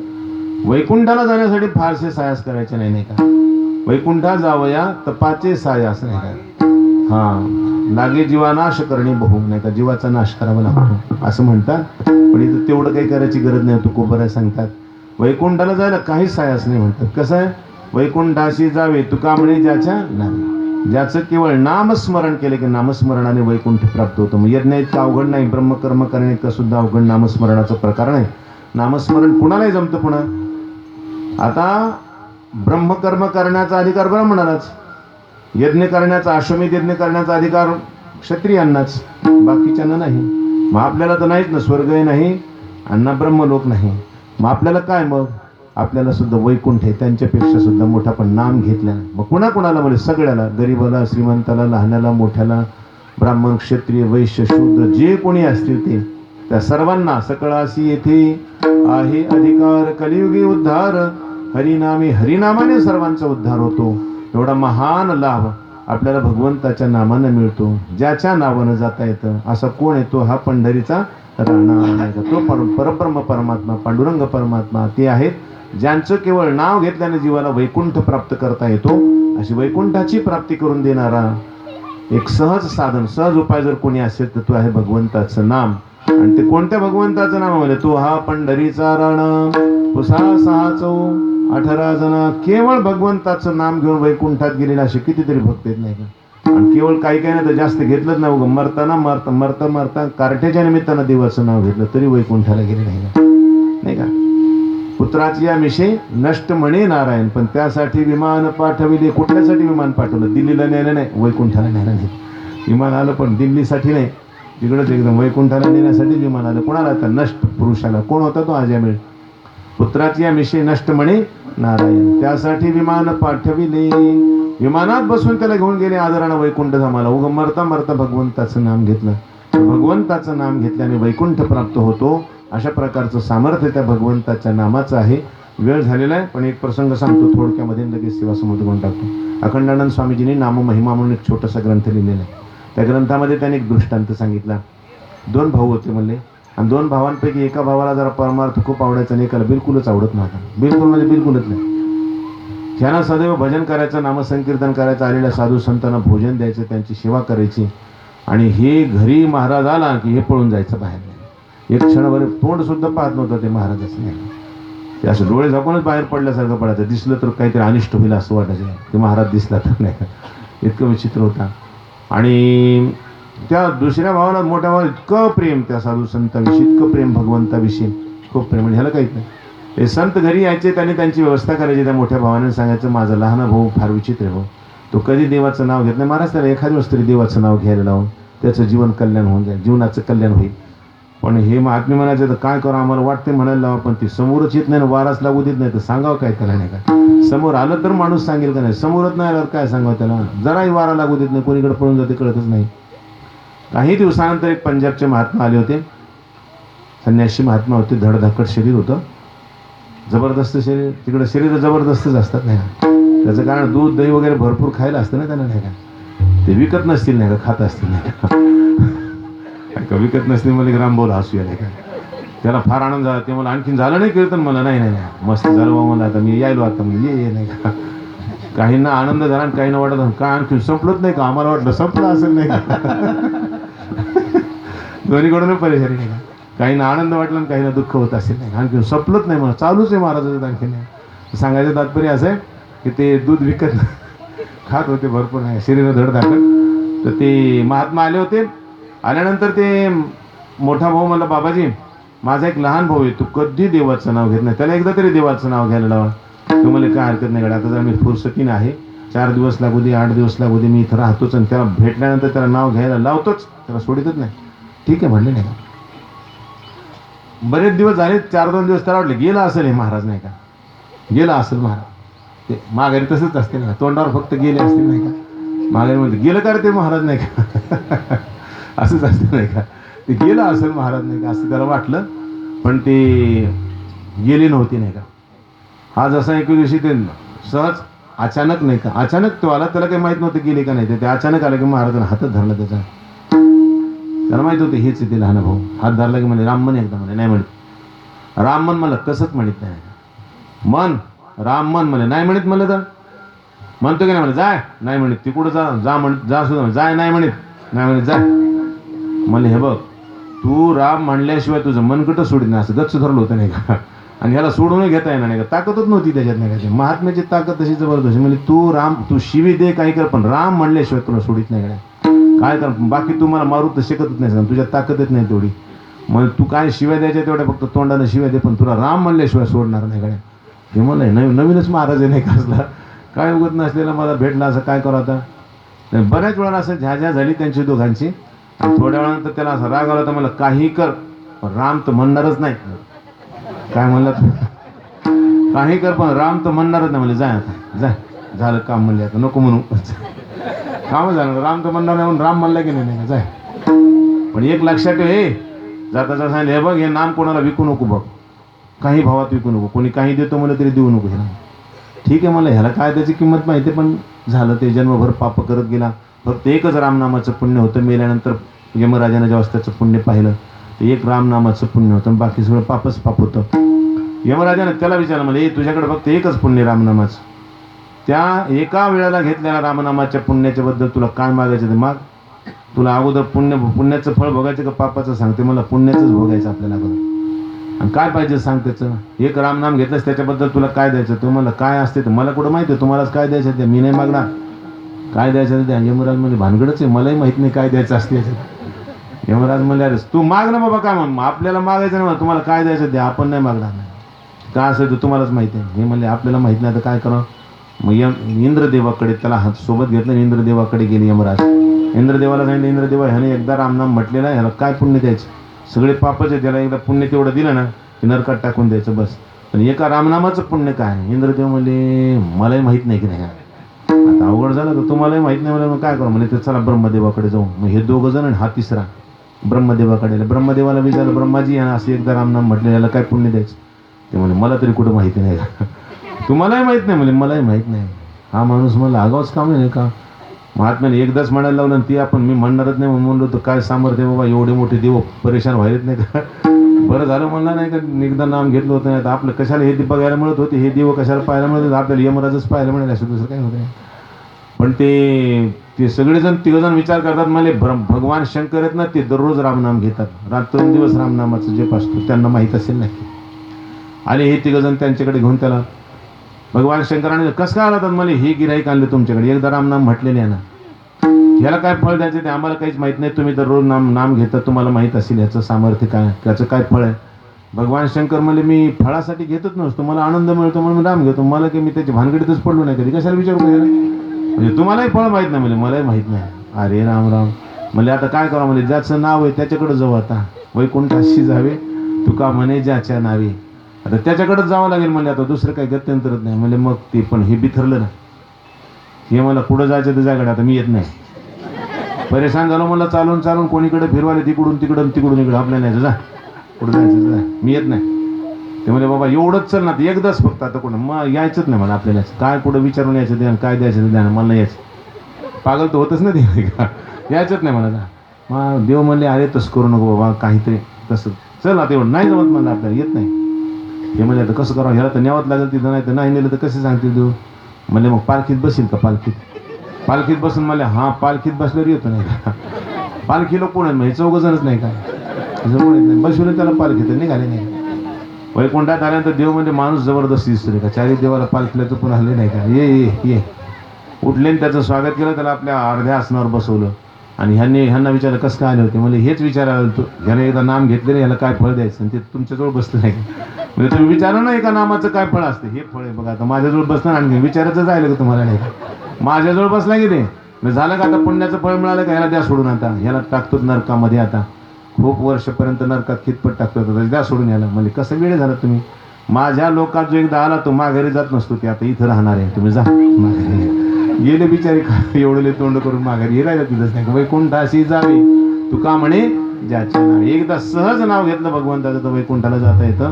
वैकुंठाला जाण्यासाठी फारसे सायास करायचे नाही का. वैकुंठा जावया तपाचे सायास नाही का. हा लागे जीवा नाश करणे बहु नाही का, जीवाचा नाश करावा लागतो असं म्हणतात. पण इथं तेवढं काही करायची गरज नाही तुकोबाने सांगतात. वैकुंठाला जायला काहीच सायास नाही म्हणतात. कसं आहे, वैकुंठाशी जावे तुका म्हणे ज्याच्या नावे, ज्याचं केवळ नामस्मरण केले की नामस्मरणाने वैकुंठ प्राप्त होतं. मग यज्ञ इतकं अवघड नाही, ब्रह्मकर्म करणे इतकं सुद्धा अवघड नामस्मरणाचा प्रकार नाही. नामस्मरण कुणालाही जमतं. पुन्हा आता ब्रह्मकर्म करण्याचा अधिकार ब्राह्मणालाच, यज्ञ करण्याचा, अश्वमेध यज्ञ करण्याचा अधिकार क्षत्रियांनाच, बाकीच्यांना नाही. मग आपल्याला तर नाहीच ना, स्वर्गही नाही आणि ना ब्रह्मलोक नाही. मग आपल्याला काय, मग आपल्याला सुद्धा वैकुंठ आहे, त्यांच्यापेक्षा सुद्धा मोठा पण नाम घेतल्या नाही. मग कुणाला म्हणजे सगळ्याला, गरीबाला, श्रीमंताला, लहानाला, मोठ्याला, ब्राह्मण, क्षत्रिय, वैश्य, शूद्र जे कोणी असतील ते, त्या सर्वांना सकळासी येथे आहे अधिकार, कलियुगी उद्धार हरिनामी, हरिनामाने सर्वांचा उद्धार होतो. एवढा महान लाभ आपल्याला भगवंताच्या नामानं मिळतो. ज्याच्या नावानं जाता येतं असा कोण येतो, हा पंढरीचा राणा नाही का, तो परब्रह्म परमात्मा, पांडुरंग परमात्मा ते आहेत ज्यांचं केवळ नाव घेतल्याने जीवाला वैकुंठ प्राप्त करता येतो. अशी वैकुंठाची प्राप्ती करून देणारा एक सहज साधन, सहज उपाय जर कोणी असेल तर तो आहे भगवंताचं नाम. आणि ते कोणत्या भगवंताचं नाम म्हणजे, तो हा पंढरीचा राणा पुसा 618 जण केवळ भगवंताचं नाम घेऊन वैकुंठात गेलेले असे कितीतरी भक्त आहेत नाही का. आणि केवळ काही काही नाही तर जास्त घेतलंच नाही, उगं मरता कार्टेच्या निमित्तानं देवाचं नाव घेतलं तरी वैकुंठाला गेले नाही का. पुत्राची या मिशे नष्ट म्हणे नारायण, पण त्यासाठी विमान पाठविले. कुठल्यासाठी विमान पाठवलं? दिल्लीला नेलं नाही, वैकुंठाला नेलं नाही. विमान आलं पण दिल्लीसाठी नाही, तिकडंच एकदम वैकुंठाला नेण्यासाठी विमान आलं. कोणाला? तर नष्ट पुरुषाला. कोण होता तो? अजामिळ. पुत्राची या मिशे नष्ट म्हणे नारायण, त्यासाठी विमान पाठविले. विमानात बसून त्याला घेऊन गेले आदरानं वैकुंठ धामाला. उगं मरता भगवंताचं नाम घेतलं. भगवंताचं नाम घेतल्याने वैकुंठ प्राप्त होतो. अशा प्रकारचं सामर्थ्य त्या भगवंताच्या नामाचं आहे. वेळ झालेला आहे, पण एक प्रसंग सांगतो थोडक्यामध्ये, लगेच सेवा समोर करून टाकतो. अखंडानंद स्वामीजींनी नाम महिमा म्हणून एक छोटासा ग्रंथ लिहिलेला आहे. त्या ग्रंथामध्ये त्यांनी एक दृष्टांत सांगितला. 2 भाऊ होते म्हणले, आणि 2 भावांपैकी एका भावाला जरा परमार्थ खूप आवडायचा आणि एकाला बिलकुलच आवडत नव्हता. बिलकुल म्हणजे बिलकुलच नाही. त्यांना सदैव भजन करायचं, नामसंकीर्तन करायचं, आलेल्या साधू संतांना भोजन द्यायचं, त्यांची सेवा करायची. आणि हे घरी महाराज आला की हे पळून जायचं बाहेर. एक क्षणभर तोंड सुद्धा पाहत नव्हतं ते महाराजाचं नाही. ते असं डोळे झाकूनच बाहेर पडल्यासारखं पडायचं. दिसलं तर काहीतरी अनिष्ट होईल असं वाटायचं. ते महाराज दिसला तर नाही का, इतकं विचित्र होता. आणि त्या दुसऱ्या भावाला, मोठ्या भावाला इतकं प्रेम त्या साधू संतांविषयी, इतकं प्रेम भगवंताविषयी, खूप प्रेम. म्हणजे ह्याला काहीच नाही. हे संत घरी यायचे, त्यांनी त्यांची व्यवस्था करायची. त्या मोठ्या भावाने सांगायचं, माझा लहान भाऊ फार विचित्र भाऊ, तो कधी देवाचं नाव घेत नाही. महाराज त्याला एखादी दिवस तरी देवाचं नाव घ्यायला लावून त्याचं जीवन कल्याण होऊन जाईल, जीवनाचं कल्याण होईल. पण हे महात्मे म्हणायचं, तर काय करू, आम्हाला वाटते म्हणायला लावा, पण ती समोरच येत नाही ना, वाराच लागू देत नाही, तर सांगावं काय त्याला नाही का. समोर आलं तर माणूस सांगेल का नाही, समोरच नाही आल्यावर काय सांगावं त्याला. जराही वारा लागू देत नाही, कोणीकडे पळून जाते कळतच नाही. काही दिवसानंतर एक पंजाबचे महात्मा आले होते. संन्यासी महात्मा होते. धडधाकट शरीर होतं, जबरदस्त शरीर. तिकडं शरीर जबरदस्तच असतात नाही का. त्याचं कारण दूध दही वगैरे भरपूर खायला असतं ना त्यांना नाही का. ते विकत नसतील नाही का, खात असतील नाही का. विकत नसतील मला रामभाऊ हसू नाही का. त्याला फार आनंद झाला. ते मला आणखीन झालं नाही कीर्तन, मला नाही मस्त झालं बा मला, आता मी यायलो आता म्हणजे ये नाही का. काहींना आनंद झाला आणि काहींना वाटत काय आणखी संपलंच नाही का, आम्हाला वाटलं संपलं असेल नाही का. दोन्हीकडून परेशानी नाही का. काहींना आनंद वाटला आणि काहींना दुःख होत असेल नाही, आणखी संपलंच नाही, मला चालूच आहे महाराजाचं आणखी नाही. सांगायचं तात्पर्य असं आहे की ते दूध विकत खात होते भरपूर नाही, शरीर धडधाकट. तर ते महात्मा आले होते. आल्यानंतर ते मोठा भाऊ म्हणला, बाबाजी माझा एक लहान भाऊ आहे, तू कधी देवाचं नाव घेत नाही, त्याला एकदा तरी देवाचं नाव घ्यायला लावा. तू मला काय हरकत नाही गड्या, आता जर मी फुरसतीन आहे, 4 दिवस लागू दे, 8 दिवस लागू दे, मी इथं राहतोच आणि त्याला भेटल्यानंतर त्याला नाव घ्यायला लावतोच, त्याला सोडितच नाही. ठीक आहे म्हणले नाही का. बरेच दिवस झाले, 4-2 दिवस त्याला वाटले गेला असेल हे महाराज नाही का, गेला असेल महाराज. ते माघारी तसंच असते ना, तोंडावर फक्त गेले असतील नाही का, माघारी म्हणते गेलं का रे ते महाराज नाही का. असंच असतं नाही का, ते गेलं असेल महाराज नाही का असं त्याला वाटलं, पण ते गेले नव्हते नाही का. हा जसा एके दिवशी ते सहज अचानक नाही का, अचानक तो आला, त्याला काही माहीत नव्हतं गेले का नाही. ते अचानक आलं की महाराजांना हातच धरला त्याचा. त्याला माहित होतं हेच ते लहान भाऊ. हात धरला की म्हणे राममन एकदा म्हणे, नाही म्हणत राममन, मला कसंच म्हणत नाही मन, राममन म्हणे नाही म्हणत. म्हणलं तर म्हणतो की नाही म्हणे, जाय नाही म्हणत, तिकडं जा म्हणत, जा सुद्धा जाय नाही म्हणत, नाही म्हणत जाय. म्हणले हे बघ, तू राम म्हणल्याशिवाय तुझं मन कुठं सोडित नाही, असं गच्च धरलं होतं नाही का. आणि ह्याला सोडून घेता येणार नाही का, ताकदच नव्हती त्याच्यात नाही का, महात्म्याची ताकद तशी जबरदस्त म्हणजे तू शिवी दे काही कर पण राम म्हणल्याशिवाय तुला सोडित नाही का, काय कर बाकी तू मला मारू तर शकतच नाही, तुझ्या ताकदच नाही तेवढी, मग तू काय शिव्या द्यायच्या तेवढ्या फक्त तोंडाने शिव्या दे पण तुला राम म्हणल्याशिवाय सोडणार नाही का. हे म्हणलं नवीनच महाराज आहे नाही का असला, काय उगत नसलेला मला भेटला असं काय करू आता. बऱ्याच वेळा असं झ्याझ्या झाली त्यांची दोघांची आणि थोड्या वेळानंतर त्याला असं राग आला तर मला काही कर पण राम तर म्हणणारच नाही. काय म्हणलं काही कर पण राम तर म्हणणारच नाही म्हणले, जाय आता जाय झालं काम म्हणले आता नको म्हणू, काम झालं राम तर म्हणणार नाही म्हणून राम म्हणला की नाही जाय. पण एक लक्षात ठेव, हे जाता जाता सांगितलं हे बघ हे नाम कोणाला विकू नको बघ, काही भावात विकू नको, कोणी काही देतो मला तरी देऊ नको हे नाम. ठीक आहे मला ह्याला काय त्याची किंमत माहिती पण झालं ते जन्मभर पाप करत गेला, फक्त एकच रामनामाचं पुण्य होतं, मेल्यानंतर यमराजानं जेव्हा त्याचं पुण्य पाहिलं ते एक रामनामाचं पुण्य होतं, बाकी सगळं पापच पाप होतं. यमराजानं त्याला विचारलं म्हणजे तुझ्याकडे फक्त एकच पुण्य रामनामाचं, त्या एका वेळेला घेतलेल्या रामनामाच्या पुण्याच्या बद्दल तुला काय मागायचं ते माग, तुला अगोदर पुण्याचं फळ भोगायचं का पापाचं सांगते, मला पुण्याचंच भोगायचं आपल्याला अगोदर, आणि काय पाहिजे सांग त्याचं, एक रामनाम घेतलंस त्याच्याबद्दल तुला काय द्यायचं, तुम्हाला काय असते तर मला कुठं माहिती आहे, तुम्हालाच काय द्यायचं ते मी नाही मागणार, काय द्यायचं ते द्या. यमराज म्हणजे भानगडच आहे, मलाही माहित नाही काय द्यायचं असते. यमराज म्हणले अरे तू माग ना बाबा, काय मग आपल्याला मागायचं नाही, तुम्हाला काय द्यायचं द्या, आपण नाही मागणार नाही, काय असेल तर तुम्हालाच माहिती आहे. हे म्हणले आपल्याला माहित नाही तर काय करावं, मग इंद्रदेवाकडे त्याला हात सोबत घेतलं, इंद्रदेवाकडे गेले यमराज. इंद्रदेवाला सांगितलं इंद्रदेवा ह्याने एकदा रामनाम म्हटलेला ह्याला काय पुण्य द्यायचं, सगळे पापच आहे, त्याला एकदा पुण्य तेवढं दिलं ना की नरकात टाकून द्यायचं बस, पण एका रामनामाचं पुण्य काय. इंद्रदेव म्हणले मलाही माहीत नाही की नाही, आता अवघड झालं तर तुम्हालाही माहीत नाही मला मग काय करू, म्हणजे ते चला ब्रह्मदेवाकडे जाऊ. मग हे दोघं जण आणि हा तिसरा ब्रह्मदेवाकडे, ब्रह्मदेवाला विचारलं ब्रह्माजी यांना असं एकदा रामनाम म्हटलं याला काय पुण्य द्यायचं, ते म्हणजे मला तरी कुठं माहिती नाही तुम्हालाही माहीत नाही म्हणजे मलाही माहीत नाही. हा माणूस मला आगावच काम नाही का, महात्म्याने एकदाच म्हणायला लावलं आणि ती आपण मी म्हणणारच नाही म्हणून म्हणलो तर काय सामर्थ्य बाबा, एवढे मोठे देव परेशान व्हायलेत नाही का. बरं झालं म्हणलं नाही का एकदा नाम घेतलं होतं, नाही तर आपलं कशाला हे बघायला मिळत होते, हे देव कशाला पाहायला मिळत होते, आपल्याला यमराजच पाहायला मिळाले असं दुसरं काय होतं. पण ते सगळेजण तिघजण विचार करतात मला भगवान शंकर आहेत ना ते दररोज रामनाम घेतात, रात्रंदिवस रामनामाचं जप असतो, त्यांना माहीत असेल नाही. आले हे तिघजण त्यांच्याकडे घेऊन त्याला भगवान शंकराने कसं काय आला मला हे गिऱ्हाईक आणले तुमच्याकडे, एकदा रामनाम म्हटलेले आहे ना, ह्याला काय फळ द्यायचं ते आम्हाला काहीच माहीत नाही, तुम्ही दररोज नाम घेता तुम्हाला माहीत असेल ह्याचं सामर्थ्य काय, त्याचं काय फळ आहे. भगवान शंकर म्हणले मी फळासाठी घेतच नसतो, मला आनंद मिळतो म्हणून मी राम घेतो, मला की मी त्याची भानगडीतच पडलो नाही कधी, कशाला विचारू म्हणजे तुम्हालाही फळ माहीत नाही म्हणजे मलाही माहीत नाही. अरे राम राम म्हणजे आता काय करा म्हणजे ज्याचं नाव आहे त्याच्याकडे जाऊ, आता वैकुंठाशी जावे तुका म्हणे ज्याच्या नावे, आता त्याच्याकडेच जावं लागेल म्हणजे आता दुसरं काही गत्यंतरच नाही म्हणजे. मग ते पण हे बिथरलं ना, हे मला पुढं जायचं तर जायकडे आता मी येत नाही, परेशान झालो मला चालून चालून कोणीकडे फिरवाले तिकडून तिकडून तिकडून इकडं, आपल्याला नाही जा कुठं जायचं जा मी येत नाही. ते म्हणजे बाबा एवढंच चल ना ते एकदाच फक्त, आता कोण मग यायचंच नाही मला आपल्याला, काय कुठं विचारून यायचं द्या काय द्यायचं द्या मला नाही यायचं, पागल तर होतच ना ते का यायचंच नाही मला. मग देव म्हणले अरे तसं करू नको बाबा, काहीतरी तसं चल आता एवढं नाही जमत मला आपल्याला येत नाही. हे म्हणजे आता कसं करावं, ह्याला तर न्यावत लागेल तिथं, नाही तर नाही नेलं तर कसं सांगतील देऊ. म्हणजे मग पालखीत बसेल का, पालखीत बसून मला हा पालखीत बसल्यावर येतो नाही का, पालखीला कोण आहे मग हे चौघजणच नाही का, नाही बसवलं त्याला पालखीत निघाले नाही. वैकुंठात आल्यानंतर देव म्हणजे माणूस जबरदस्ती दिसतो का, चारी देवाला पालखीला चुकून आले नाही का, ये उठले त्याचं स्वागत केलं, त्याला आपल्या अर्ध्या आसनावर बसवलं आणि ह्यांना विचारलं कसं काय आले होते, म्हणजे हेच विचारायला होतो ह्याने एकदा नाम घेतले ह्याला काय फळ द्यायचं, आणि ते तुमच्याजवळ बसलं नाही म्हणजे तुम्ही विचारा ना एका नामाचं काय फळ असते, हे फळ आहे बघा. आता माझ्याजवळ बसलं आणखी विचारायचं जायला का तुम्हाला नाही, माझ्याजवळ बसला की ते झालं का, आता पुण्याचं फळ मिळालं का ह्याला द्या सोडून, आता ह्याला टाकतोच नरकामध्ये, आता खूप वर्षपर्यंत नरकात खितपट टाकतो द्या सोडून याला. म्हणजे कसं वेळ झाला तुम्ही, माझ्या लोकात जो एकदा आला तो माघारी जात नसतो, ते आता इथं राहणार आहे, तुम्ही जा माघारी. गेले बिचारे एवढले तोंड करून माघारी राहिलं तिथंच नाही, वैकुंठाशी जावे तुका म्हणे ज्याच्या नावे. एकदा सहज नाव घेतलं भगवंताचं तर वैकुंठाला जाता येतं.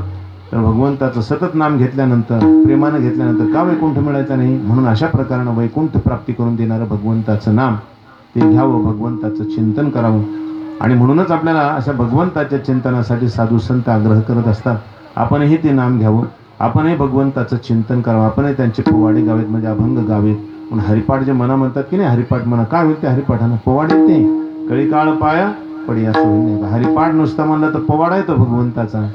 तर भगवंताचं सतत नाम घेतल्यानंतर प्रेमानं घेतल्यानंतर का वैकुंठ मिळायचं नाही, म्हणून अशा प्रकारानं वैकुंठ प्राप्ती करून देणारं भगवंताचं नाम ते घ्यावं, भगवंताचं चिंतन करावं. आणि म्हणूनच आपल्याला अशा भगवंताच्या चिंतनासाठी साधू संत आग्रह करत असतात, आपणही ते नाम घ्यावं, आपणही भगवंताचं चिंतन करावं, आपणही त्यांचे पोवाडे गावेत म्हणजे अभंग गावेत. म्हणून हरिपाठ जे मना म्हणतात की नाही, हरिपाठ म्हणा काय होईल ते हरिपाठानं, पोवाडेत ते कळी काळ पाया पडिया सोयी नाही. हरिपाठ नुसता म्हणलं तर पोवाडा येतो भगवंताचा,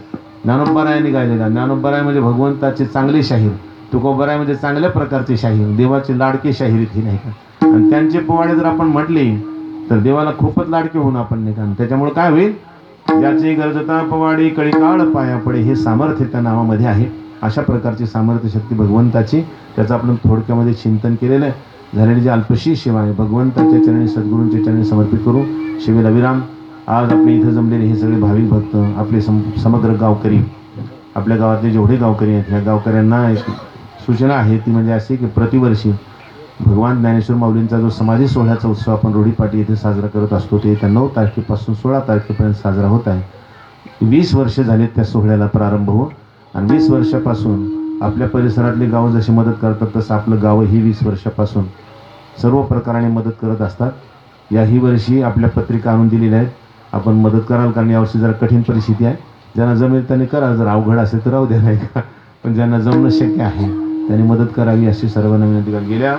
ज्ञानोबराय निघालेला. ज्ञानोबराय म्हणजे भगवंताची चांगली शाहीर, तुकोबराय म्हणजे चांगल्या प्रकारची शाहीर, देवाची लाडकी शाहीर ती नाही का. आणि त्यांचे पोवाडे जर आपण म्हटले तर देवाला खूपच लाडके होऊन आपण नाही का. त्याच्यामुळे काय होईल, ज्याची गरजता पवाडी कळी काळ पाया पडे, हे सामर्थ्य त्या नावामध्ये आहे. अशा प्रकारची सामर्थ्य शक्ती भगवंताची, त्याचं आपण थोडक्यामध्ये चिंतन केलेलं आहे. झालेली जी अल्पशी सेवा आहे भगवंताच्या चरणी, सद्गुरूंच्या चरणी समर्पित करू. शिवेला विराम. आज आपले इथं जमलेले हे सगळे भाविक भक्त, आपले समग्र गावकरी, आपल्या गावातले जेवढे गावकरी आहेत, ह्या गावकऱ्यांना एक सूचना आहे, ती म्हणजे अशी की प्रतिवर्षी भगवान ज्ञानेश्वर माऊलींचा जो समाधी सोहळ्याचा उत्सव आपण रोडीपाटी येथे साजरा करत असतो, ते त्या 9 तारखेपासून 16 तारखेपर्यंत साजरा होत आहे. 20 वर्ष झालेत त्या सोहळ्याला प्रारंभ होऊन. आणि 20 वर्षापासून आपल्या परिसरातले गाव जशी मदत करतात, तसं आपलं गावही 20 वर्षापासून सर्व प्रकाराने मदत करत असतात. याही वर्षी आपल्या पत्रिका आणून दिलेल्या आहेत, आपण मदत कराल, कारण यावर्षी जरा कठीण परिस्थिती आहे. ज्यांना जमेल त्यांनी करा, जर अवघड असेल तर राहू द्या नाही का. पण ज्यांना जमणं शक्य आहे त्यांनी मदत करावी अशी सर्वांना विनंती करा. गेल्या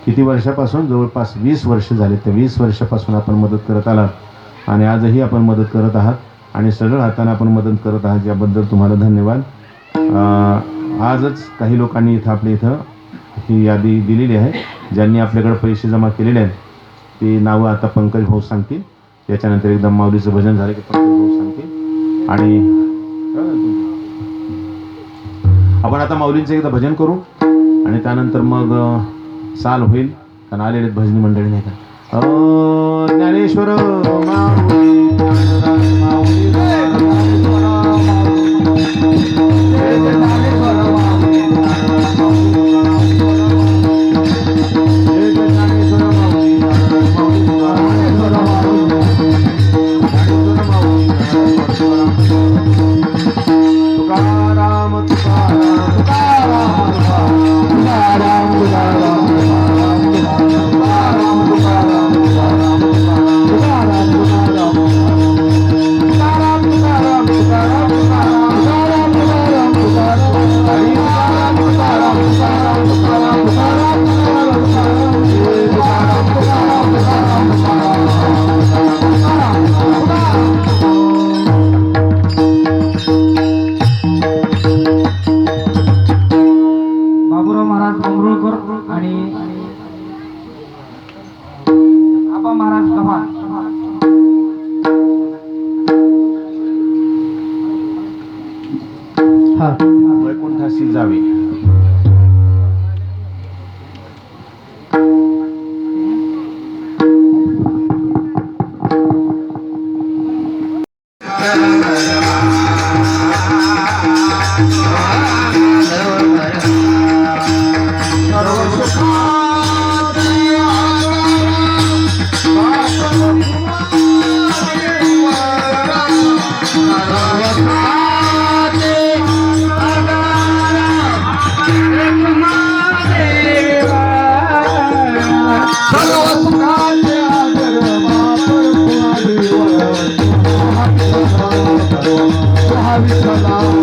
किती वर्षापासून, जवळपास 20 वर्ष झाले, त्या 20 वर्षापासून आपण मदत करत आलात आणि आजही आपण मदत करत आहात आणि सरळ हाताने आपण मदत करत आहात, याबद्दल तुम्हाला धन्यवाद. आजच काही लोकांनी इथं आपल्या इथं ही यादी दिलेली आहे, ज्यांनी आपल्याकडे पैसे जमा केलेले आहेत. ती नावं आता पंकज भाऊ सांगतील, याच्यानंतर एकदम माऊलीचं भजन झालं की पंकज भाऊ सांगतील. आणि आपण आता माऊलींचं एकदा भजन करू आणि त्यानंतर मग साल होईल, कारण आलेले भजनी मंडळी नाही का. ज्ञानेश्वर माऊली माऊली वैकुंठासी जावे. विठ्ठला